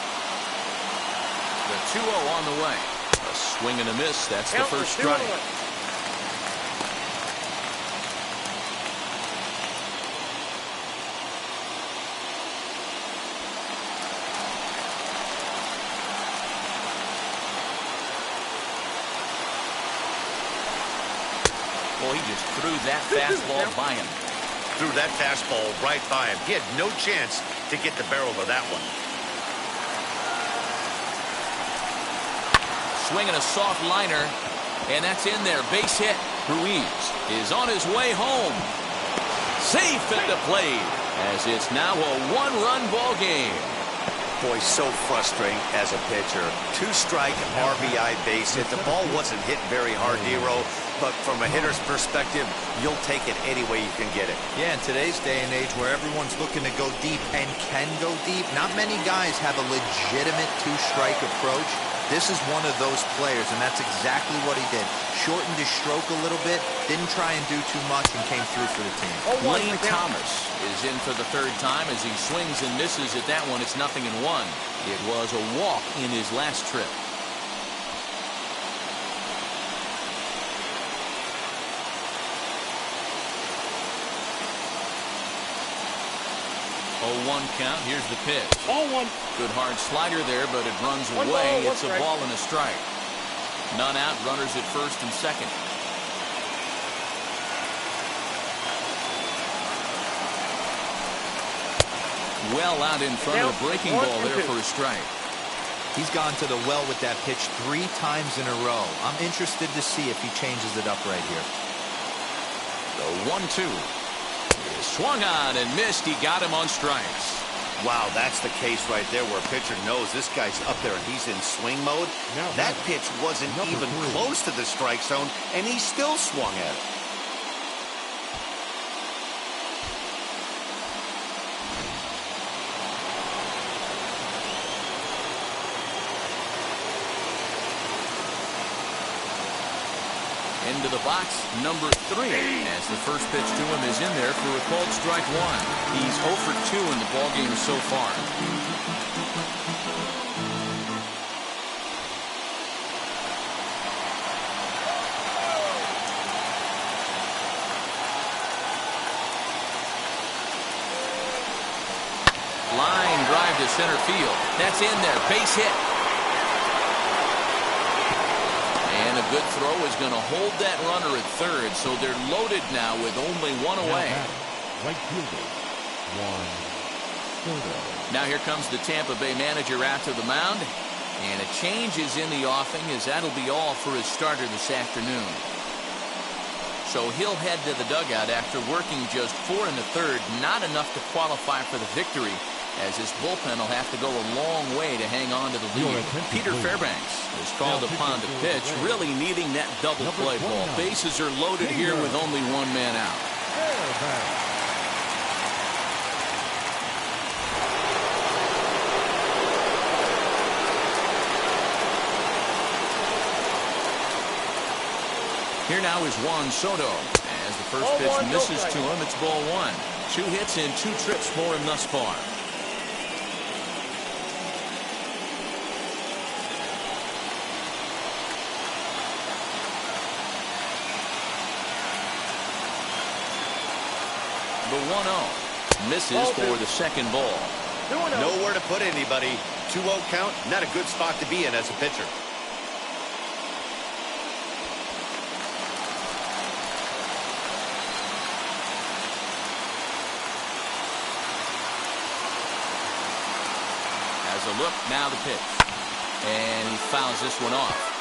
The 2-0 on the way. A swing and a miss. That's the first strike. Well, he just threw that fastball by him. Threw that fastball right by him. He had no chance to get the barrel of that one. Swinging a soft liner, and that's in there. Base hit. Ruiz is on his way home. Safe at the plate, as it's now a 1-run ball game. Boy, so frustrating as a pitcher. 2-strike RBI base hit. The ball wasn't hit very hard, D-Row, but from a hitter's perspective, you'll take it any way you can get it. Yeah, in today's day and age where everyone's looking to go deep and can go deep, not many guys have a legitimate 2-strike approach. This is one of those players, and that's exactly what he did. Shortened his stroke a little bit, didn't try and do too much, and came through for the team. Lane Thomas is in for the 3rd time as he swings and misses at that one. It's 0-1. It was a walk in his last trip. 0-1 count. Here's the pitch. Ball 1. Good hard slider there, but it runs One away. ball, It's a strike. ball and a strike. None out. Runners at first and second. Well out in front of the breaking ball there for a strike. He's gone to the well with that pitch 3 times in a row. I'm interested to see if he changes it up right here. The 1-2. Swung on and missed. He got him on strikes. Wow, that's the case right there where a pitcher knows this guy's up there and he's in swing mode. That pitch wasn't even close to the strike zone, and he still swung at it. Into the box, number 3, as the first pitch to him is in there for a called strike 1. He's 0 for 2 in the ballgame so far. Line drive to center field. That's in there. Base hit. And a good throw is going to hold that runner at third, so they're loaded now with only 1 away. Right fielder, Juan Soto. Now here comes the Tampa Bay manager out to the mound, and a change is in the offing, as that'll be all for his starter this afternoon. So he'll head to the dugout after working just 4 1/3, not enough to qualify for the victory, as his bullpen will have to go a long way to hang on to the lead. Peter Fairbanks is called upon to pitch, really needing that double play ball. Bases are loaded here with only 1 man out. Here now is Juan Soto. As the first pitch misses to him, it's ball 1. 2 hits and 2 trips for him thus far. 1-0. Misses for the second ball. Nowhere to put anybody. 2-0 count, not a good spot to be in as a pitcher. Has a look, now the pitch. And he fouls this one off.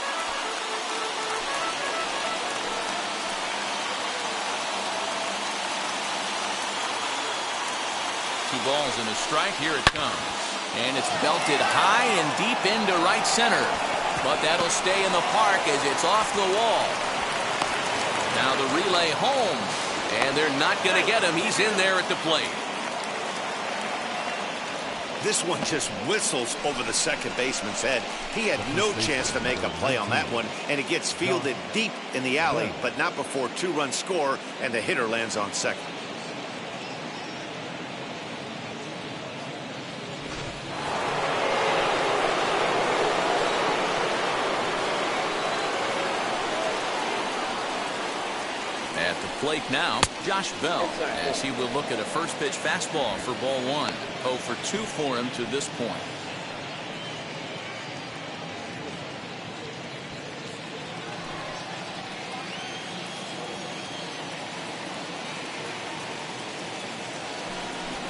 2 balls and a strike. Here it comes. And it's belted high and deep into right center. But that'll stay in the park as it's off the wall. Now the relay home. And they're not going to get him. He's in there at the plate. This one just whistles over the second baseman's head. He had no chance to make a play on that one, and it gets fielded deep in the alley, but not before 2-run score, and the hitter lands on second. At the plate now, Josh Bell, as he will look at a first pitch fastball for ball 1. 0 for 2 for him to this point.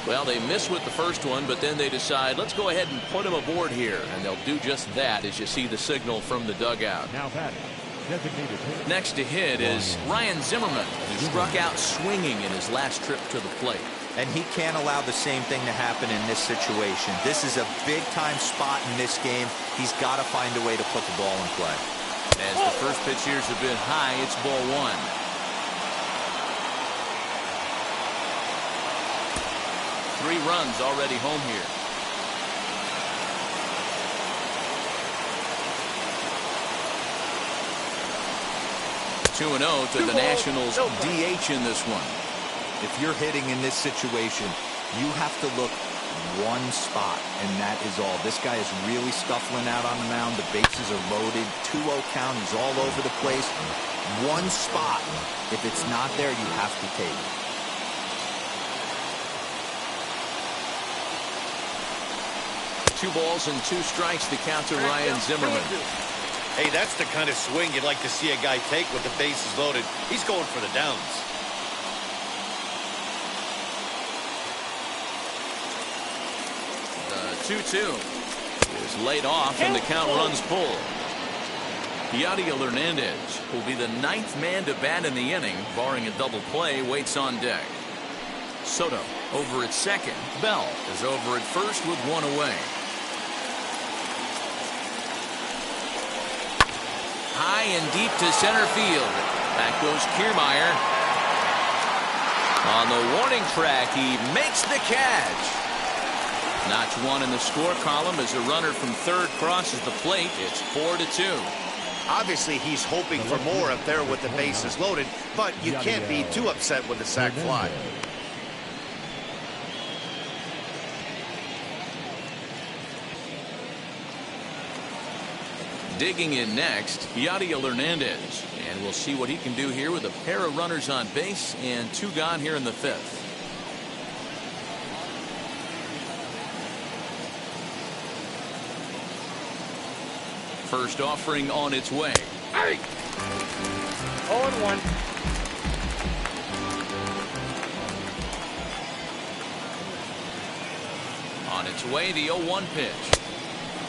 Well, they miss with the first one, but then they decide, let's go ahead and put him aboard here. And they'll do just that as you see the signal from the dugout. Now batting. Next to hit is Ryan Zimmerman, who struck out swinging in his last trip to the plate. And he can't allow the same thing to happen in this situation. This is a big-time spot in this game. He's got to find a way to put the ball in play. As the first pitch years have been high, it's ball 1. Three runs already home here. 2-0 to the Nationals DH in this one. If you're hitting in this situation, you have to look one spot, and that is all. This guy is really scuffling out on the mound. The bases are loaded. 2-0 count. He's all over the place. One spot. If it's not there, you have to take it. Two balls and 2 strikes to count to Ryan Zimmerman. Hey, that's the kind of swing you'd like to see a guy take with the bases loaded. He's going for the downs. The 2-2 is laid off, and the count runs full. Yadiel Hernandez will be the 9th man to bat in the inning, barring a double play, waits on deck. Soto over at second. Bell is over at first with 1 away. High and deep to center field. Back goes Kiermaier. On the warning track, he makes the catch. Notch 1 in the score column as a runner from third crosses the plate. It's 4-2. Obviously, he's hoping for more up there with the bases loaded, but you can't be too upset with the sac fly. Digging in next, Yadiel Hernandez. And we'll see what he can do here with a pair of runners on base and 2 gone here in the 5th. First offering on its way. 0-1. On its way, the 0-1 pitch.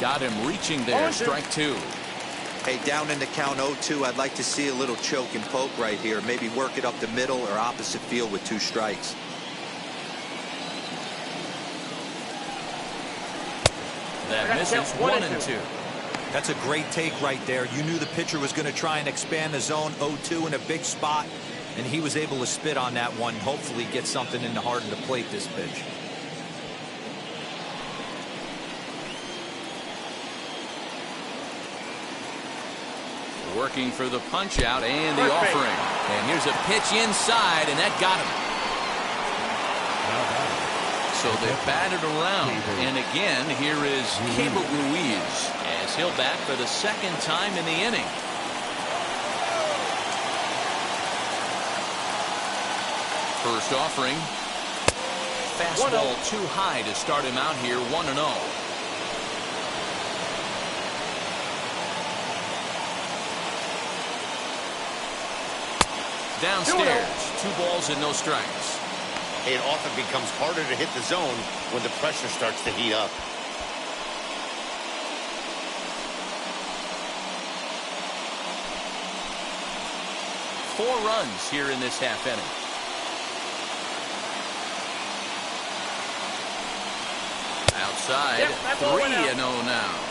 Got him reaching there. Strike 2. Hey, down in the count 0-2, I'd like to see a little choke and poke right here. Maybe work it up the middle or opposite field with 2 strikes. That misses 1-2. That's a great take right there. You knew the pitcher was going to try and expand the zone. 0-2 in a big spot, and he was able to spit on that one. Hopefully get something in the heart of the plate this pitch. Working for the punch out and the offering. And here's a pitch inside, and that got him. So they batted around. And again, here is Keibert Ruiz as he'll bat for the 2nd time in the inning. First offering fastball too high to start him out here 1-0. Downstairs, 2 balls and no strikes. It often becomes harder to hit the zone when the pressure starts to heat up. Four runs here in this half inning. Outside, 3-0 now.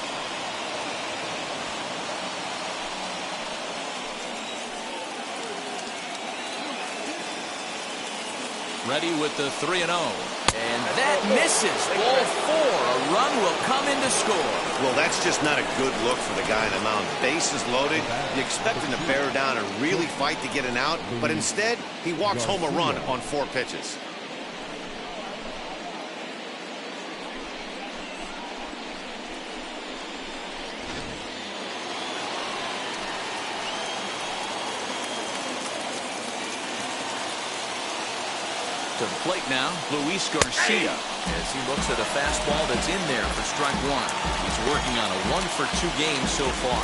Ready with the 3-0. And that misses. Ball 4. A run will come in to score. Well, that's just not a good look for the guy on the mound. Bases loaded. You expect him to bear down and really fight to get an out, but instead, he walks home a run on 4 pitches. To the plate now, Luis Garcia, as he looks at a fastball that's in there for strike 1. He's working on a 1-for-2 game so far.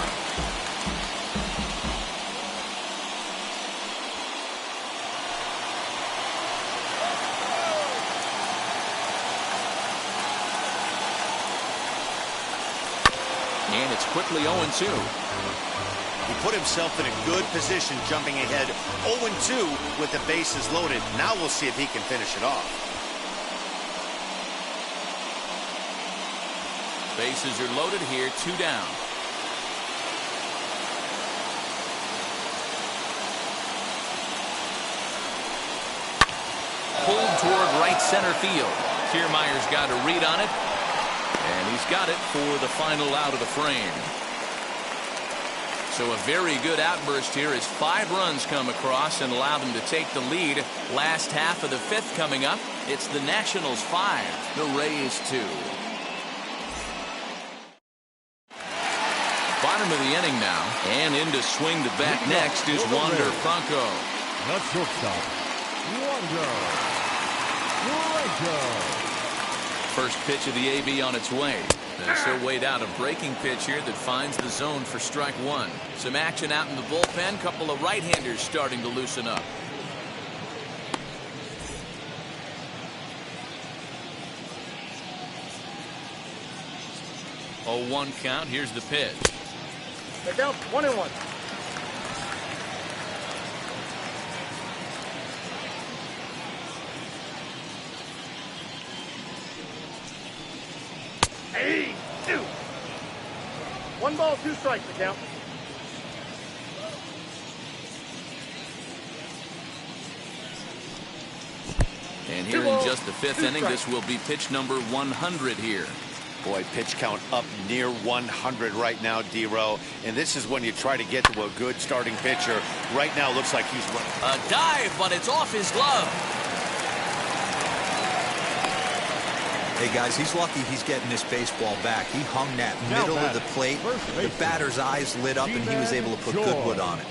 And it's quickly 0-2. He put himself in a good position jumping ahead 0-2 with the bases loaded. Now we'll see if he can finish it off. Bases are loaded here, 2 down. Pulled toward right center field. Kiermaier's got a read on it, and he's got it for the final out of the frame. So a very good outburst here as 5 runs come across and allow them to take the lead. Last half of the 5th coming up. It's the Nationals 5, the Rays 2. Bottom of the inning now, and in to swing the bat next is Wander Franco. Not shortstop, Franco. First pitch of the AB on its way. As he'll wait out a breaking pitch here that finds the zone for strike 1. Some action out in the bullpen. Couple of right-handers starting to loosen up. Oh, 1 count. Here's the pitch. They're down 1-1. Hey, 2. 1 ball, 2 strikes to count. And here in just the 5th inning, this will be pitch number 100 here. Boy, pitch count up near 100 right now, D-Row. And this is when you try to get to a good starting pitcher. Right now, looks like he's running. A dive, but it's off his glove. Hey, guys, he's lucky he's getting this baseball back. He hung that middle of the plate. The batter's eyes lit up, and he was able to put good wood on it.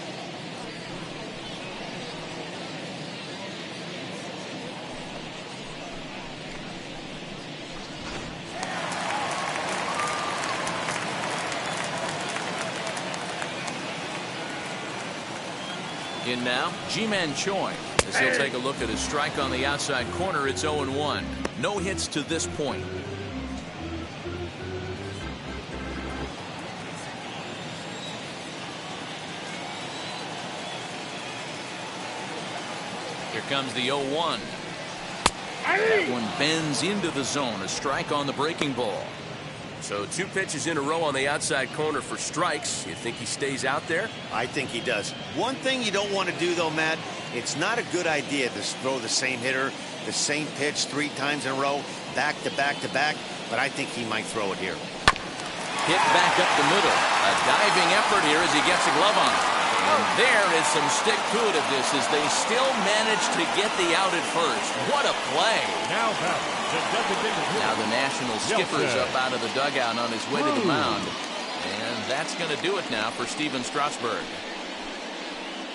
In now, Ji-Man Choi. As he'll take a look at a strike on the outside corner, it's 0-1. No hits to this point. Here comes the 0-1. That one bends into the zone. A strike on the breaking ball. So 2 pitches in a row on the outside corner for strikes. You think he stays out there? I think he does. One thing you don't want to do, though, Matt, it's not a good idea to throw the same hitter, the same pitch 3 times in a row, back to back to back, but I think he might throw it here. Hit back up the middle. A diving effort here as he gets a glove on it. And there is some stick-to-itiveness as they still manage to get the out at first. What a play. Now the National skipper's up out of the dugout on his way to the mound. And that's going to do it now for Steven Strasburg.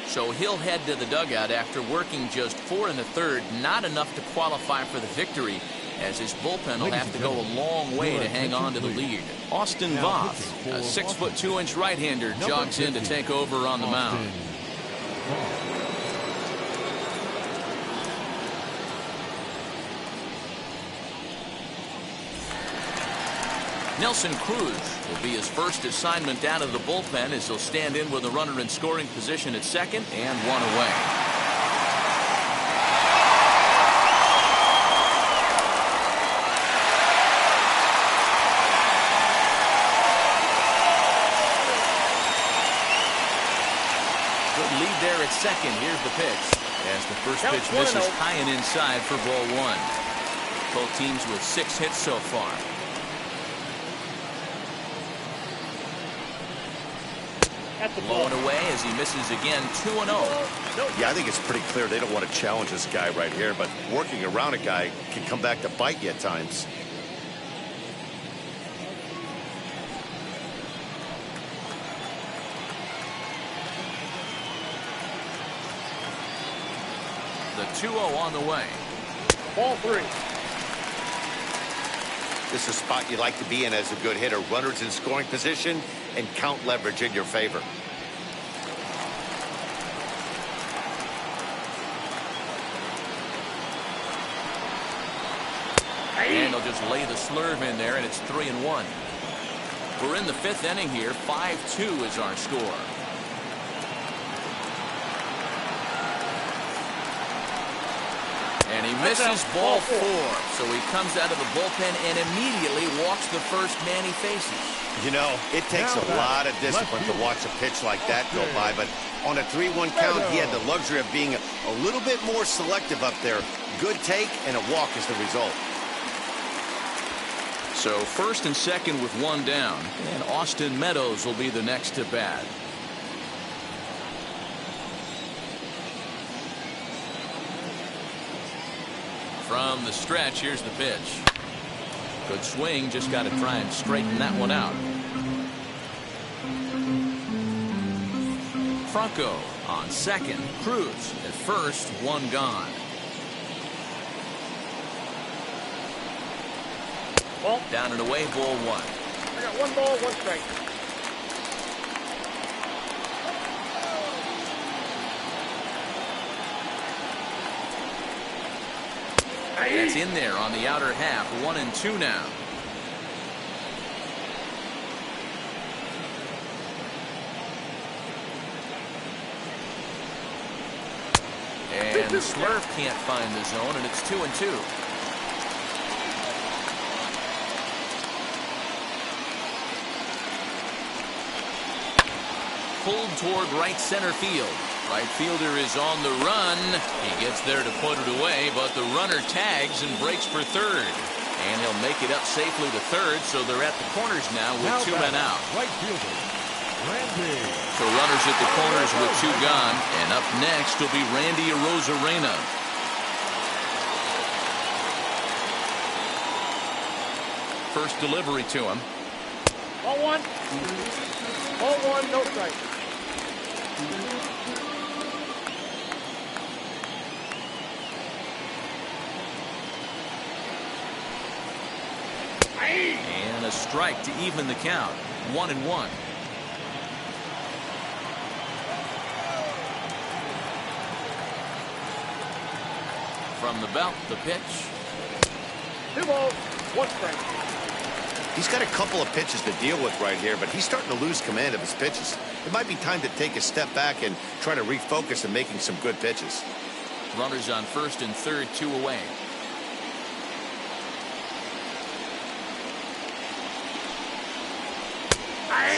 So he'll head to the dugout after working just 4 in the third. Not enough to qualify for the victory, as his bullpen will have to go a long way to hang on to the lead. Austin Voth, a 6'2" right-hander, jogs in to take over on the mound. Nelson Cruz will be his first assignment out of the bullpen, as he'll stand in with a runner in scoring position at second and 1 away. Good lead there at second. Here's the pitch, as the first pitch misses high and inside for ball 1. Both teams with 6 hits so far. Blowing away as he misses again. 2-0. Yeah, I think it's pretty clear they don't want to challenge this guy right here, but working around a guy can come back to bite you at times. The 2-0 on the way. Ball 3. This is a spot you like to be in as a good hitter. Runners in scoring position and count leverage in your favor. And they'll just lay the slurve in there, and it's 3-1. We're in the 5th inning here. 5-2 is our score. And he misses ball 4. So he comes out of the bullpen and immediately walks the first man he faces. You know, it takes a lot of discipline to watch a pitch like that go by, but on a 3-1 count, he had the luxury of being a little bit more selective up there. Good take, and a walk is the result. So first and second with 1 down, and Austin Meadows will be the next to bat. From the stretch, here's the pitch. Good swing, just got to try and straighten that one out. Franco on second. Cruz at first, 1 gone. Ball. Down and away, ball 1. I got 1 ball, 1 strike. That's in there on the outer half. 1-2 now. And the slurve can't find the zone, and it's 2-2. Pulled toward right center field. Right fielder is on the run. He gets there to put it away, but the runner tags and breaks for third. And he'll make it up safely to third, so they're at the corners now with 2 men out. Right fielder, Randy. So runners at the corners with 2 gone, and up next will be Randy Arozarena. First delivery to him. Ball 1. Ball 1, no strike. And a strike to even the count. 1-1. From the belt, the pitch. 2 balls, 1 strike. He's got a couple of pitches to deal with right here, but he's starting to lose command of his pitches. It might be time to take a step back and try to refocus on making some good pitches. Runners on first and third, 2 away.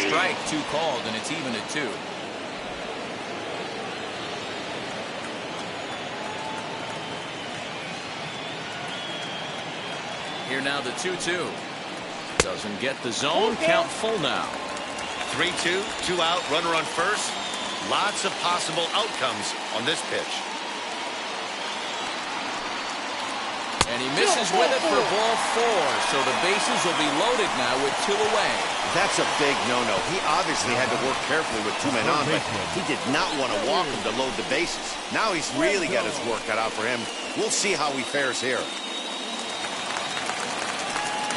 Strike 2 called, and it's even at 2. Here now the 2-2. Doesn't get the zone. Count full now. 3-2, 2 out, runner on first. Lots of possible outcomes on this pitch. And he misses with it for ball 4. So the bases will be loaded now with 2 away. That's a big no-no. He obviously had to work carefully with 2 men on, but he did not want to walk him to load the bases. Now he's really got his work cut out for him. We'll see how he fares here.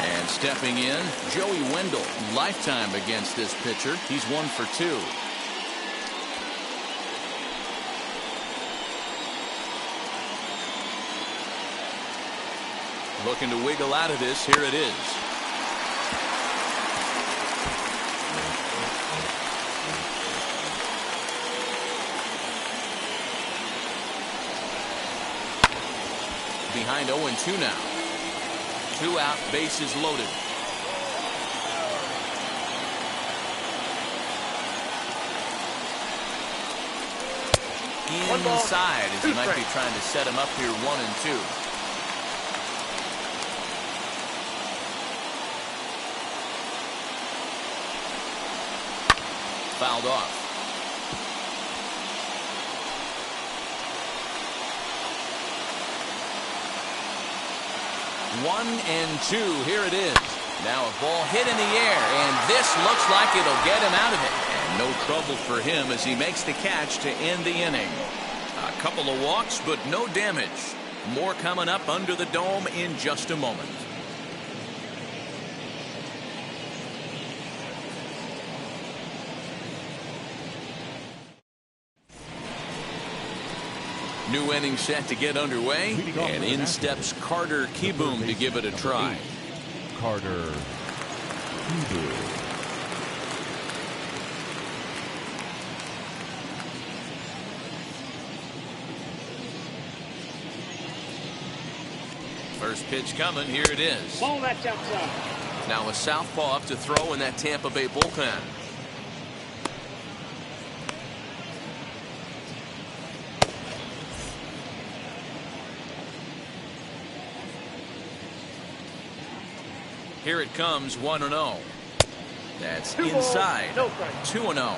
And stepping in, Joey Wendell. Lifetime against this pitcher. He's 1 for 2. Looking to wiggle out of this. Here it is. Behind 0-2 now. 2 out, bases loaded. Inside as he might be trying to set him up here 1-2. Fouled off. 1-2. Here it is. Now a ball hit in the air, and this looks like it'll get him out of it. And no trouble for him as he makes the catch to end the inning. A couple of walks, but no damage. More coming up under the dome in just a moment. New inning set to get underway, and in steps Carter Kieboom to give it a try. Carter Kieboom. First pitch coming. Here it is. Ball that's outside. Now a southpaw up to throw in that Tampa Bay bullpen. Here it comes, 1-0. That's inside. 2-0.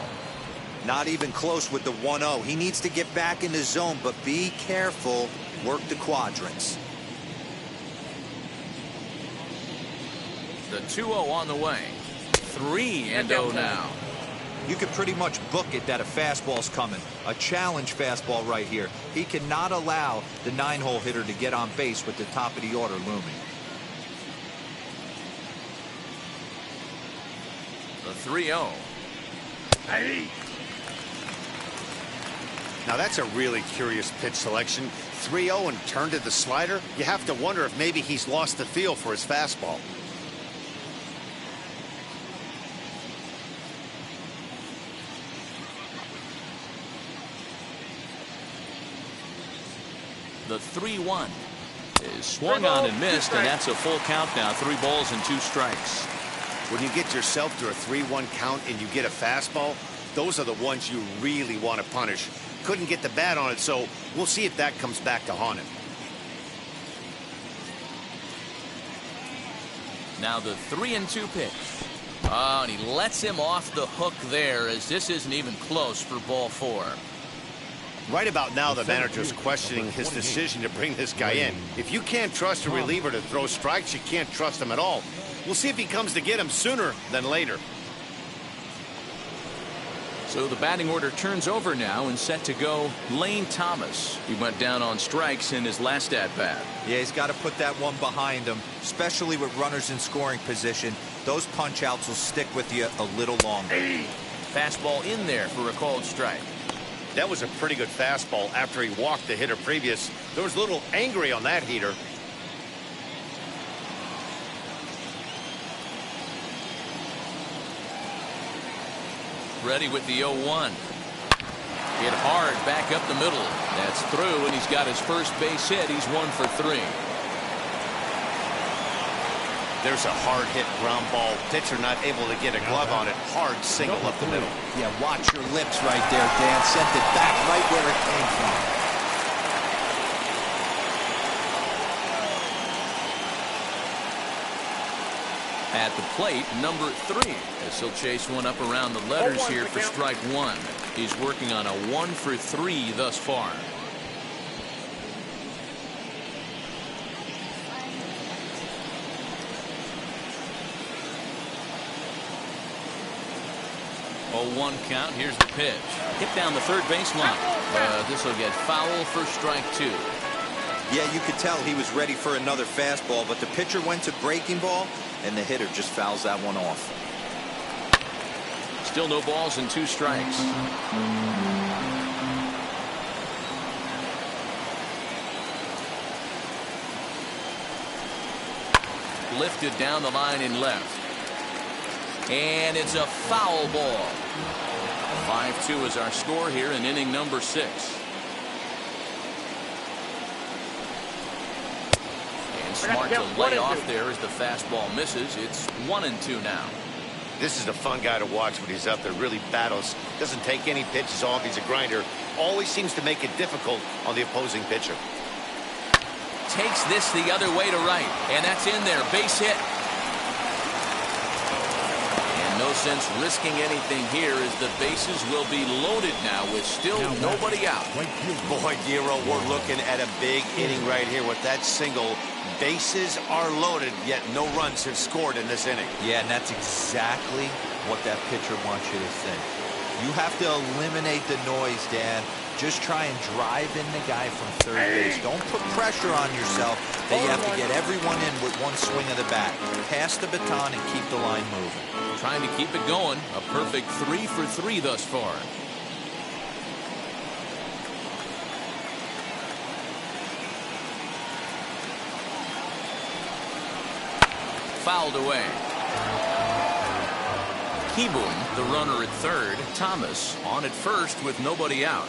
Not even close with the 1-0. He needs to get back in the zone, but be careful. Work the quadrants. The 2-0 on the way. 3-0 now. You can pretty much book it that a fastball's coming. A challenge fastball right here. He cannot allow the 9-hole hitter to get on base with the top of the order looming. The 3-0. Now that's a really curious pitch selection. 3-0 and turned to the slider. You have to wonder if maybe he's lost the feel for his fastball. The 3-1 is swung on and missed, and that's a full count now. 3 balls and 2 strikes. When you get yourself to a 3-1 count and you get a fastball, those are the ones you really want to punish. Couldn't get the bat on it, so we'll see if that comes back to haunt him. Now the 3-2 pitch. Oh, and he lets him off the hook there, as this isn't even close for ball 4. Right about now, the manager's questioning his decision to bring this guy in. If you can't trust a reliever to throw strikes, you can't trust him at all. We'll see if he comes to get him sooner than later. So the batting order turns over now, and set to go Lane Thomas. He went down on strikes in his last at-bat. Yeah, he's got to put that one behind him, especially with runners in scoring position. Those punch-outs will stick with you a little longer. Fastball in there for a called strike. That was a pretty good fastball after he walked the hitter previous. There was a little angry on that heater. Ready with the 0-1. Hit hard back up the middle. That's through, and he's got his first base hit. He's 1 for 3. There's a hard hit ground ball. Pitcher not able to get a glove on it. Hard single up the middle. Yeah, watch your lips right there, Dan. Sent it back right where it came from. At the plate, number 3, as he'll chase one up around the letters here for strike 1. He's working on a 1 for 3 thus far. 0-1 count. Here's the pitch. Hit down the third baseline. This will get foul for strike 2. Yeah, you could tell he was ready for another fastball, but the pitcher went to breaking ball, and the hitter just fouls that one off. Still no balls and 2 strikes. Lifted down the line in left. And it's a foul ball. 5-2 is our score here in inning number 6. And smart to lay off there as the fastball misses. It's 1-2 now. This is a fun guy to watch when he's up there. Really battles. Doesn't take any pitches off. He's a grinder. Always seems to make it difficult on the opposing pitcher. Takes this the other way to right. And that's in there. Base hit. And no sense risking anything here as the bases will be loaded now with still nobody out. Boy, Giro, we're looking at a big inning right here with that single. Bases are loaded, yet no runs have scored in this inning. Yeah, and that's exactly what that pitcher wants you to think. You have to eliminate the noise, Dan. Just try and drive in the guy from third base. Don't put pressure on yourself that you have to get everyone in with one swing of the bat. Pass the baton and keep the line moving. Trying to keep it going. A perfect 3 for 3 thus far. Fouled away. Keyboom, the runner at third. Thomas on at first with nobody out.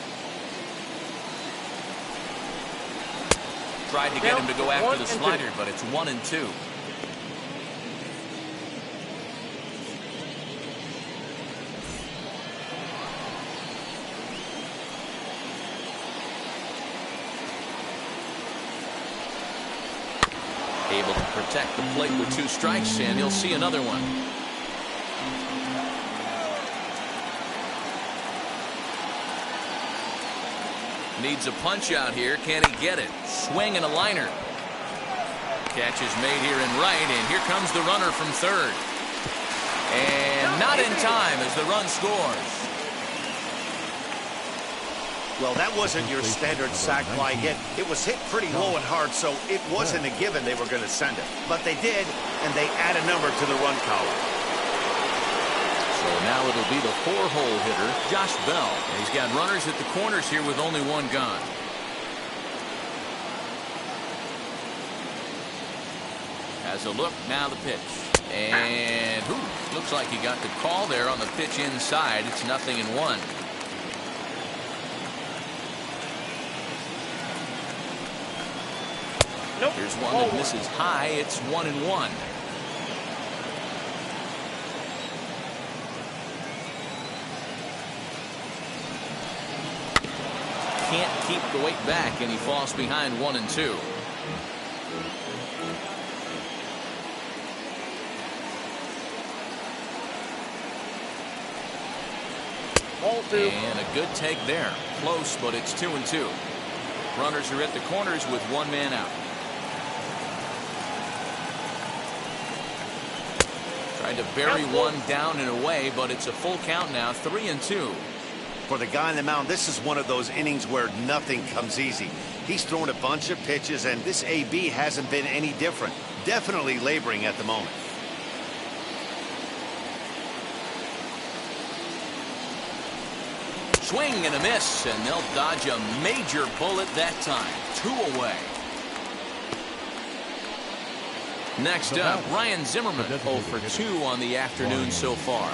Tried to get him to go after the slider, but it's 1-2. Able to protect the plate with 2 strikes, and he'll see another one. Needs a punch out here. Can he get it? Swing and a liner. Catch is made here in right, and here comes the runner from third. And not in time as the run scores. Well, that wasn't your standard sac fly hit. It was hit pretty low and hard, so it wasn't a given they were going to send it. But they did, and they add a number to the run column. So now it'll be the 4-hole hitter, Josh Bell. And he's got runners at the corners here with only 1 gone. Has a look, now the pitch. And looks like he got the call there on the pitch inside. It's 0-1. Nope. Here's one that misses high. It's 1-1. Can't keep the weight back, and he falls behind 1-2. And a good take there. Close, but it's 2-2. Runners are at the corners with 1 man out. Tried to bury one down and away, but it's a full count now, 3-2. For the guy on the mound, this is one of those innings where nothing comes easy. He's thrown a bunch of pitches, and this AB hasn't been any different. Definitely laboring at the moment. Swing and a miss, and they'll dodge a major bullet that time. 2 away. Next up, Ryan Zimmerman, 0 for 2 on the afternoon so far.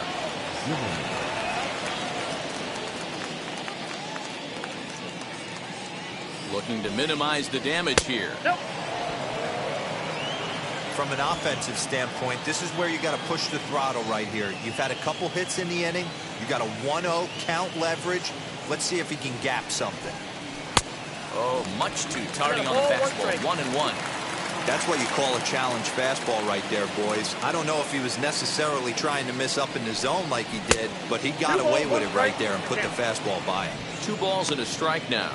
Looking to minimize the damage here. From an offensive standpoint, this is where you got to push the throttle right here. You've had a couple hits in the inning. You got a 1-0 count leverage. Let's see if he can gap something. Oh, much too tardy on the fastball. 1-1. That's what you call a challenge fastball right there, boys. I don't know if he was necessarily trying to miss up in the zone like he did, but he got away with it right there and put the fastball by him. 2 balls and a strike now.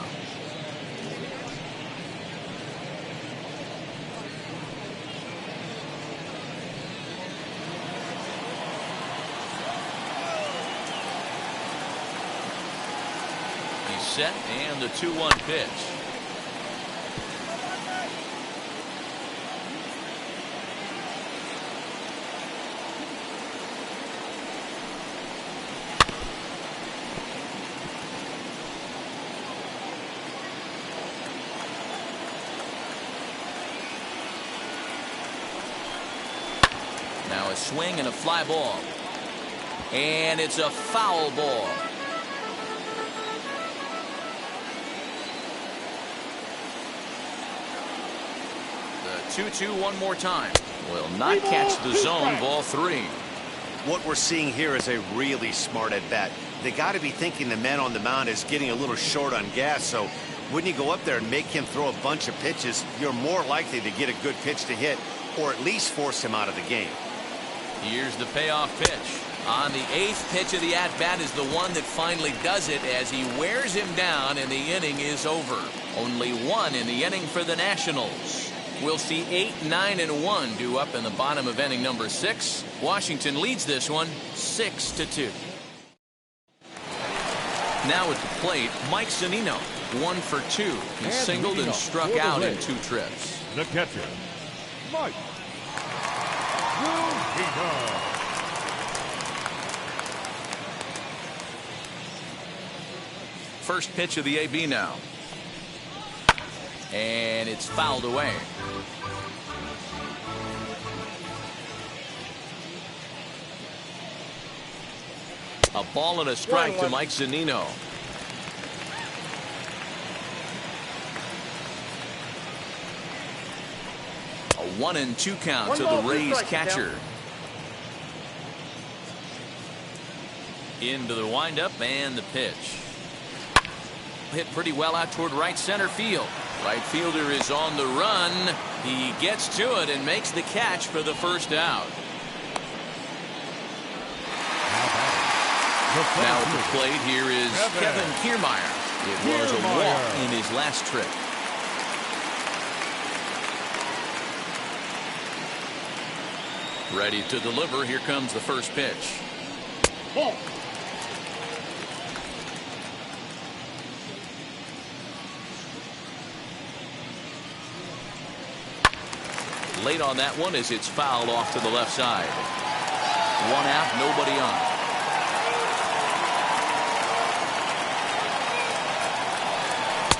set, and the 2-1 pitch. Now a swing and a fly ball. And it's a foul ball. The 2-2 one more time. Will not catch the zone. Ball 3. What we're seeing here is a really smart at bat. They got to be thinking the man on the mound is getting a little short on gas, so when you go up there and make him throw a bunch of pitches, you're more likely to get a good pitch to hit or at least force him out of the game. Here's the payoff pitch. On the 8th pitch of the at-bat is the one that finally does it as he wears him down, and the inning is over. Only one in the inning for the Nationals. We'll see 8, 9, and 1 due up in the bottom of inning number 6. Washington leads this one 6-2. Now at the plate, Mike Zunino, 1 for 2. He singled and struck out in 2 trips. The catcher, Mike Zunino. First pitch of the AB now. And it's fouled away. A ball and a strike to Mike Zunino. A 1-2 count to the Rays catcher. Into the windup and the pitch. Hit pretty well out toward right center field. Right fielder is on the run. He gets to it and makes the catch for the first out. Now at the plate, here is Kevin Kiermaier. It was a walk in his last trip. Ready to deliver. Here comes the first pitch. Ball. Late on that one as it's fouled off to the left side. 1 out, nobody on.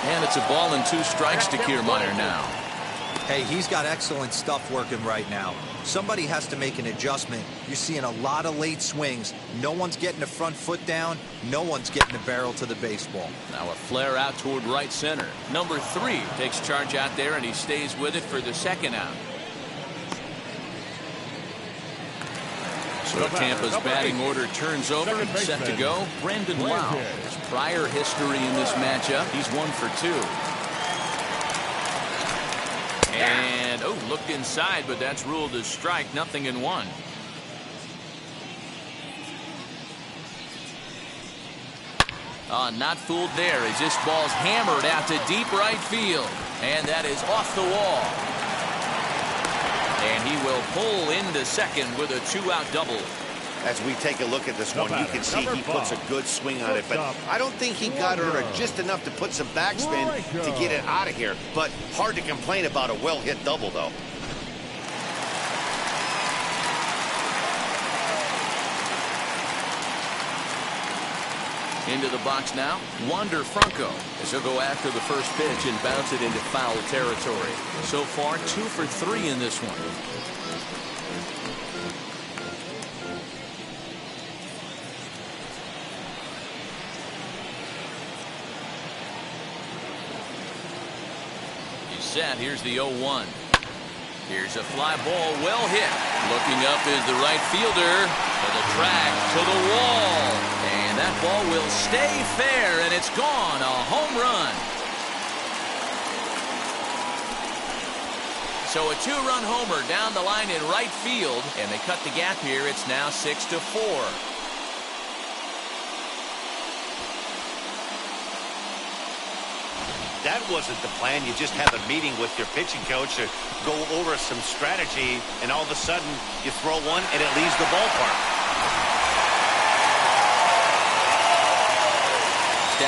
And it's a ball and 2 strikes to Kiermaier now. Hey, he's got excellent stuff working right now. Somebody has to make an adjustment. You're seeing a lot of late swings. No one's getting the front foot down. No one's getting the barrel to the baseball. Now a flare out toward right center. Number 3 takes charge out there, and he stays with it for the second out. So Tampa's batting order turns over and set to go. Brandon Lau. His prior history in this matchup, he's 1 for 2. And, looked inside, but that's ruled as strike. 0-1. Not fooled there as this ball's hammered out to deep right field. And that is off the wall. And he will pull into second with a 2-out double. As we take a look at this one, you can see he puts a good swing on it, but I don't think he got her just enough to put some backspin to get it out of here. But hard to complain about a well-hit double, though. Into the box now, Wander Franco, as he'll go after the first pitch and bounce it into foul territory. So far, 2 for 3 in this one. He's set. Here's the 0-1. Here's a fly ball, well hit. Looking up is the right fielder. To the track, to the wall. And that ball will stay fair, and it's gone. A home run. So a 2-run homer down the line in right field, and they cut the gap here. It's now 6-4. That wasn't the plan. You just have a meeting with your pitching coach to go over some strategy, and all of a sudden you throw one and it leaves the ballpark.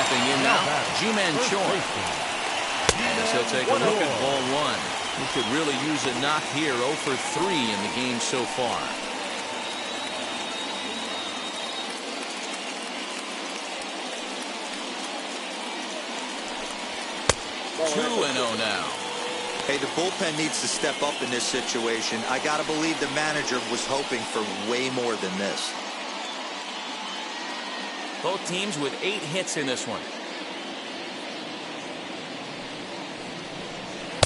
Stepping in now, G-Man Choi. As he'll take a look at ball one. He could really use a knock here. 0 for 3 in the game so far. 2-0 now. Hey, the bullpen needs to step up in this situation. I got to believe the manager was hoping for way more than this. Both teams with 8 hits in this one.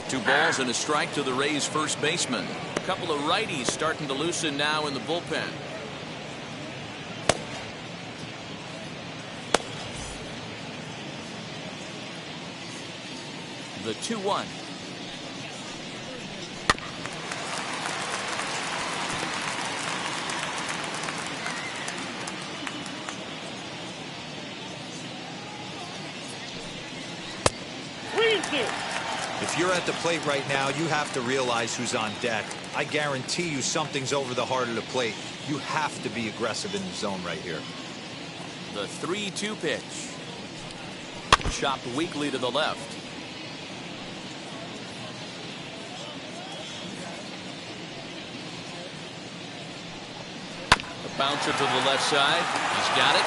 2 balls and a strike to the Rays first baseman. A couple of righties starting to loosen now in the bullpen. The 2-1. If you're at the plate right now, you have to realize who's on deck. I guarantee you something's over the heart of the plate. You have to be aggressive in the zone right here. The 3-2 pitch. Chopped weakly to the left. A bouncer to the left side. He's got it.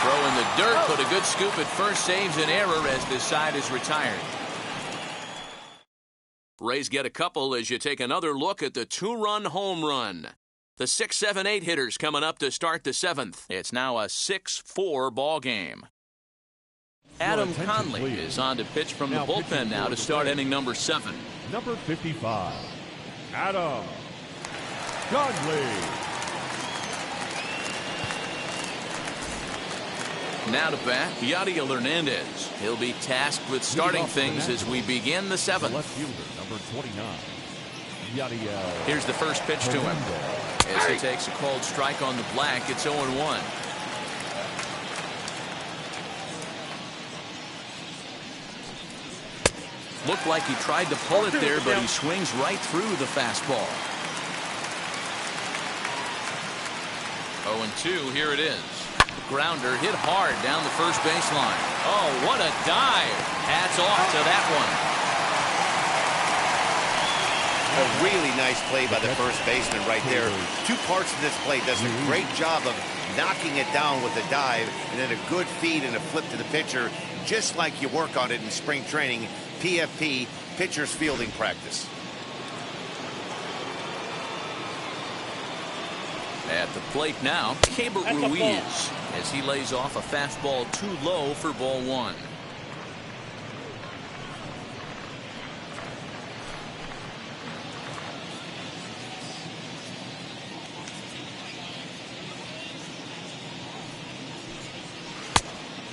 Throw in the dirt, but a good scoop at first saves an error as this side is retired. Rays get a couple as you take another look at the 2-run home run. The 6, 7, 8 hitters coming up to start the 7th. It's now a 6-4 ball game. Adam Conley is on to pitch from the bullpen now to start inning number 7. Number 55, Adam Conley. Now to bat, Yadiel Hernandez. He'll be tasked with starting things as we begin the 7th. Left fielder, number 29, Yadiel. Here's the first pitch to him. As he takes a called strike on the black, it's 0-1. Looked like he tried to pull it there, but he swings right through the fastball. 0-2, here it is. Grounder hit hard down the first baseline. Oh, what a dive. Hats off to that one. A really nice play by the first baseman right there. 2 parts of this play. Does a great job of knocking it down with a dive and then a good feed and a flip to the pitcher, just like you work on it in spring training, PFP, pitcher's fielding practice. At the plate now, Keibert Ruiz as he lays off a fastball too low for ball 1.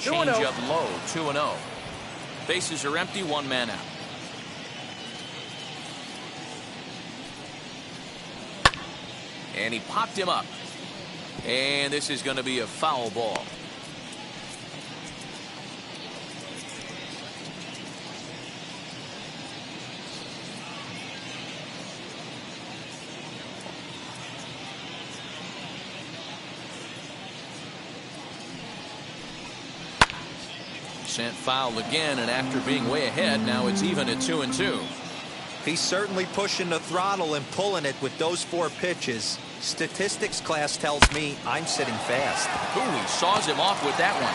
Change up low, 2-0. Bases are empty, 1 man out. And he popped him up. And this is going to be a foul ball. Sent foul again, and after being way ahead, now it's even at 2-2. He's certainly pushing the throttle and pulling it with those 4 pitches. Statistics class tells me I'm sitting fast. Ooh, he saws him off with that one.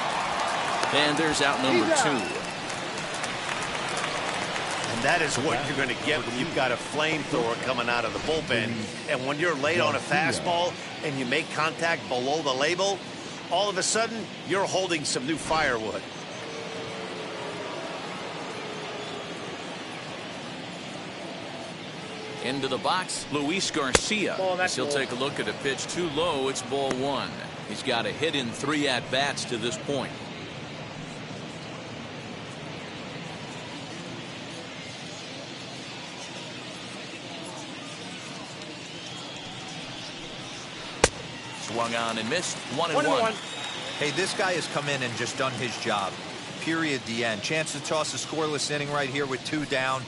And there's out number 2. And that is what you're going to get when you've got a flamethrower coming out of the bullpen. And when you're late on a fastball and you make contact below the label, all of a sudden you're holding some new firewood. Into the box, Luis Garcia. As he'll take a look at a pitch too low, it's ball 1. He's got a hit in 3 at-bats to this point. Swung on and missed. 1-1. Hey, this guy has come in and just done his job. Period. The end. Chance to toss a scoreless inning right here with 2 down.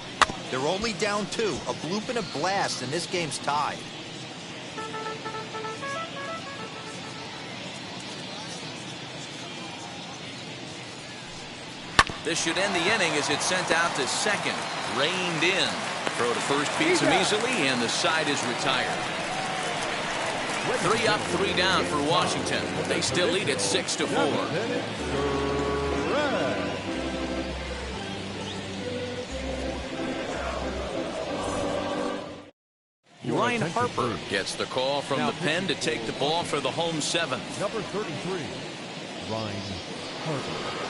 They're only down 2. A bloop and a blast, and this game's tied. This should end the inning as it's sent out to second. Reined in. Throw to first beats him easily, and the side is retired. 3 up, 3 down for Washington. They still lead at 6-4. Ryan Harper gets the call from the pen to take the ball for the home 7th. Number 33, Ryan Harper.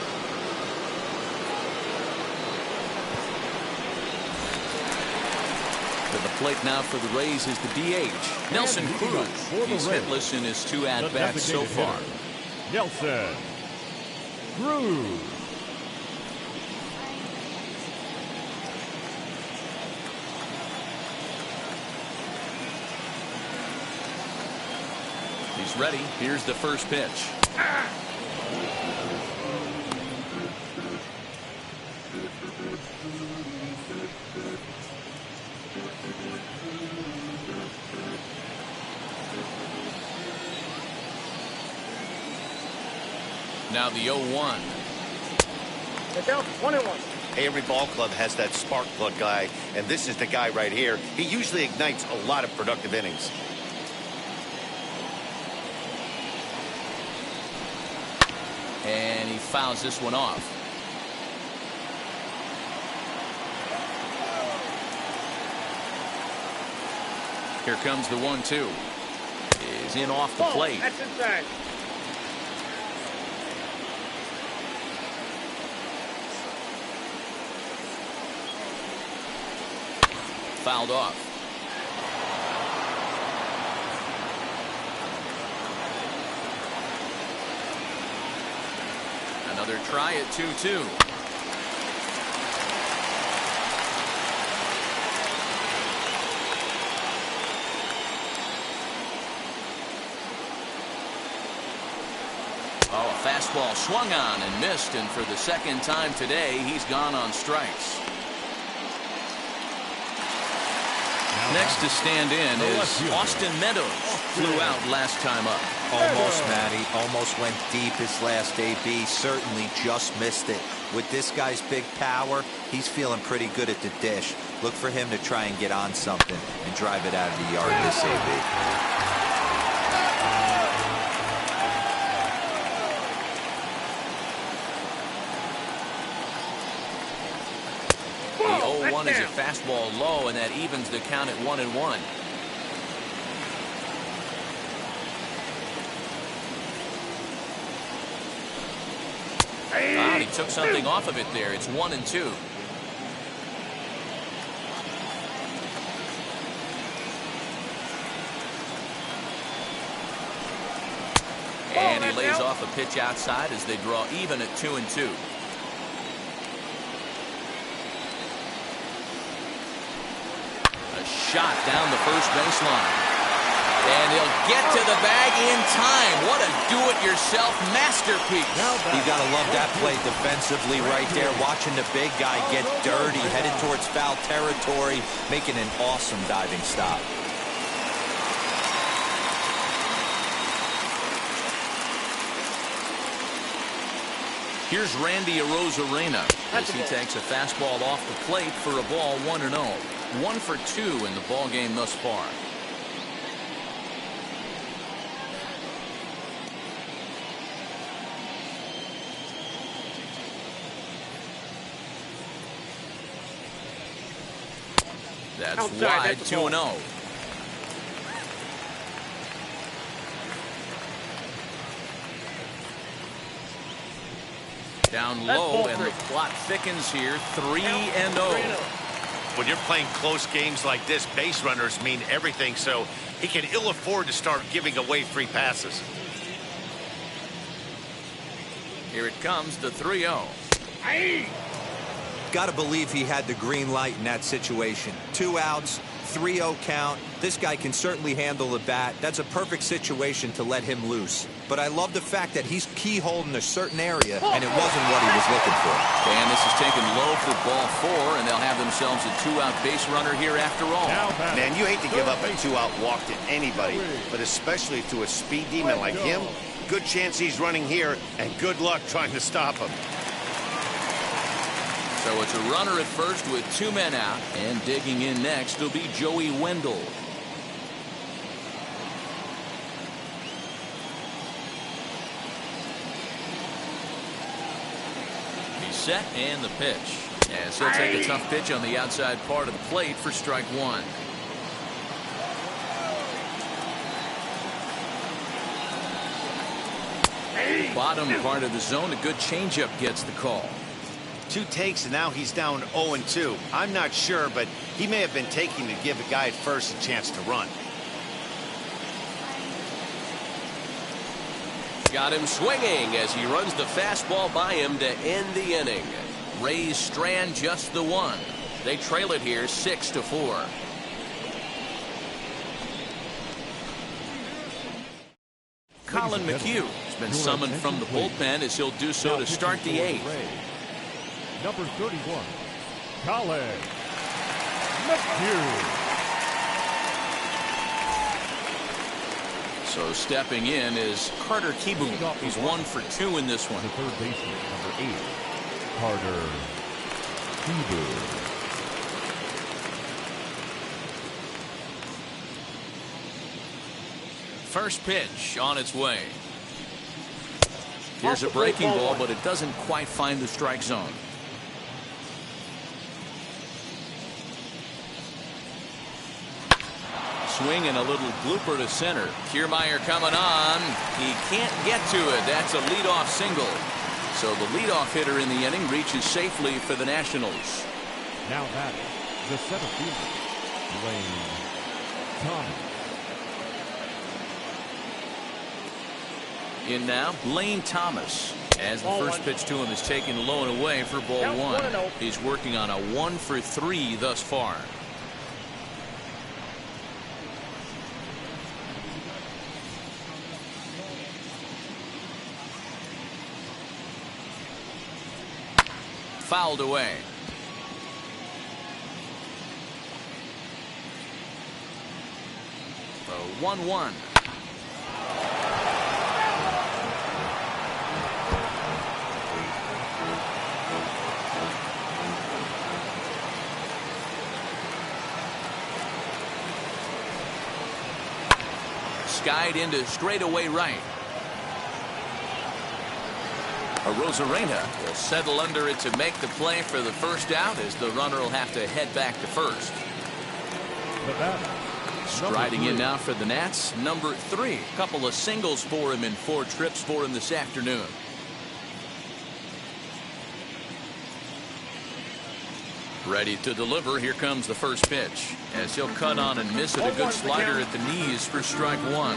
To the plate now for the Rays is the DH, Nelson Cruz. He's hitless in his 2 at-bats so far. Nelson Cruz. He's ready. Here's the first pitch. Now the 0-1. The count 1-1. Every ball club has that spark plug guy, and this is the guy right here. He usually ignites a lot of productive innings. And he fouls this one off. Here comes the 1-2. Is in off the plate. That's inside. Fouled off. Another try at 2-2. Oh, a fastball swung on and missed, and for the second time today, he's gone on strikes. Next to stand in is Austin Meadows. Flew out last time up. Almost, Matty. Almost went deep his last AB. Certainly just missed it. With this guy's big power, he's feeling pretty good at the dish. Look for him to try and get on something and drive it out of the yard this AB. The 0-1 is a fastball low, and that evens the count at 1-1. He took something off of it there. It's 1-2. And he lays off a pitch outside as they draw even at 2-2. A shot down the first baseline. And he'll get to the bag in time. What a do-it-yourself masterpiece. You got to love that play defensively right there. Watching the big guy get dirty, headed towards foul territory, making an awesome diving stop. Here's Randy Arozarena as he takes a fastball off the plate for a ball 1-0. 1 for 2 in the ball game thus far. That's wide, 2-0. Down low, and the plot thickens here. 3-0. When you're playing close games like this, base runners mean everything, so he can ill afford to start giving away free passes. Here it comes, the 3-0. Got to believe he had the green light in that situation. 2 outs, 3-0 count. This guy can certainly handle the bat. That's a perfect situation to let him loose. But I love the fact that he's keyholding a certain area, and it wasn't what he was looking for. And this is taken low for ball 4, and they'll have themselves a 2-out base runner here after all. Man, you hate to give up a 2-out walk to anybody, but especially to a speed demon like him. Good chance he's running here, and good luck trying to stop him. So it's a runner at first with 2 men out. And digging in next will be Joey Wendell. He's set and the pitch. As he'll take a tough pitch on the outside part of the plate for strike 1. Bottom part of the zone, a good changeup gets the call. 2 takes, and now he's down 0-2. I'm not sure, but he may have been taking to give a guy at first a chance to run. Got him swinging as he runs the fastball by him to end the inning. Rays strand just the 1. They trail it here 6-4. Colin McHugh has been summoned from the bullpen as he'll do so to start the 8th. Number 31, Colin McHugh. So stepping in is Carter Kieboom. He's 1 for 2 in this one. The third baseman, number 8, Carter Kieboom. First pitch on its way. Here's a breaking ball, but it doesn't quite find the strike zone. Swing and a little blooper to center. Kiermaier coming on. He can't get to it. That's a leadoff single. So the leadoff hitter in the inning reaches safely for the Nationals. Now batting, the center fielder, Lane Thomas. In now, Lane Thomas. As the first pitch to him is taken low and away for ball 1. He's working on a 1 for 3 thus far. Fouled away. The 1-1. Skied into straightaway right. Arozarena will settle under it to make the play for the first out as the runner will have to head back to first. Striding in now for the Nats, number 3. Couple of singles for him in 4 trips for him this afternoon. Ready to deliver. Here comes the first pitch as he'll cut on and miss it. A good slider at the knees for strike 1.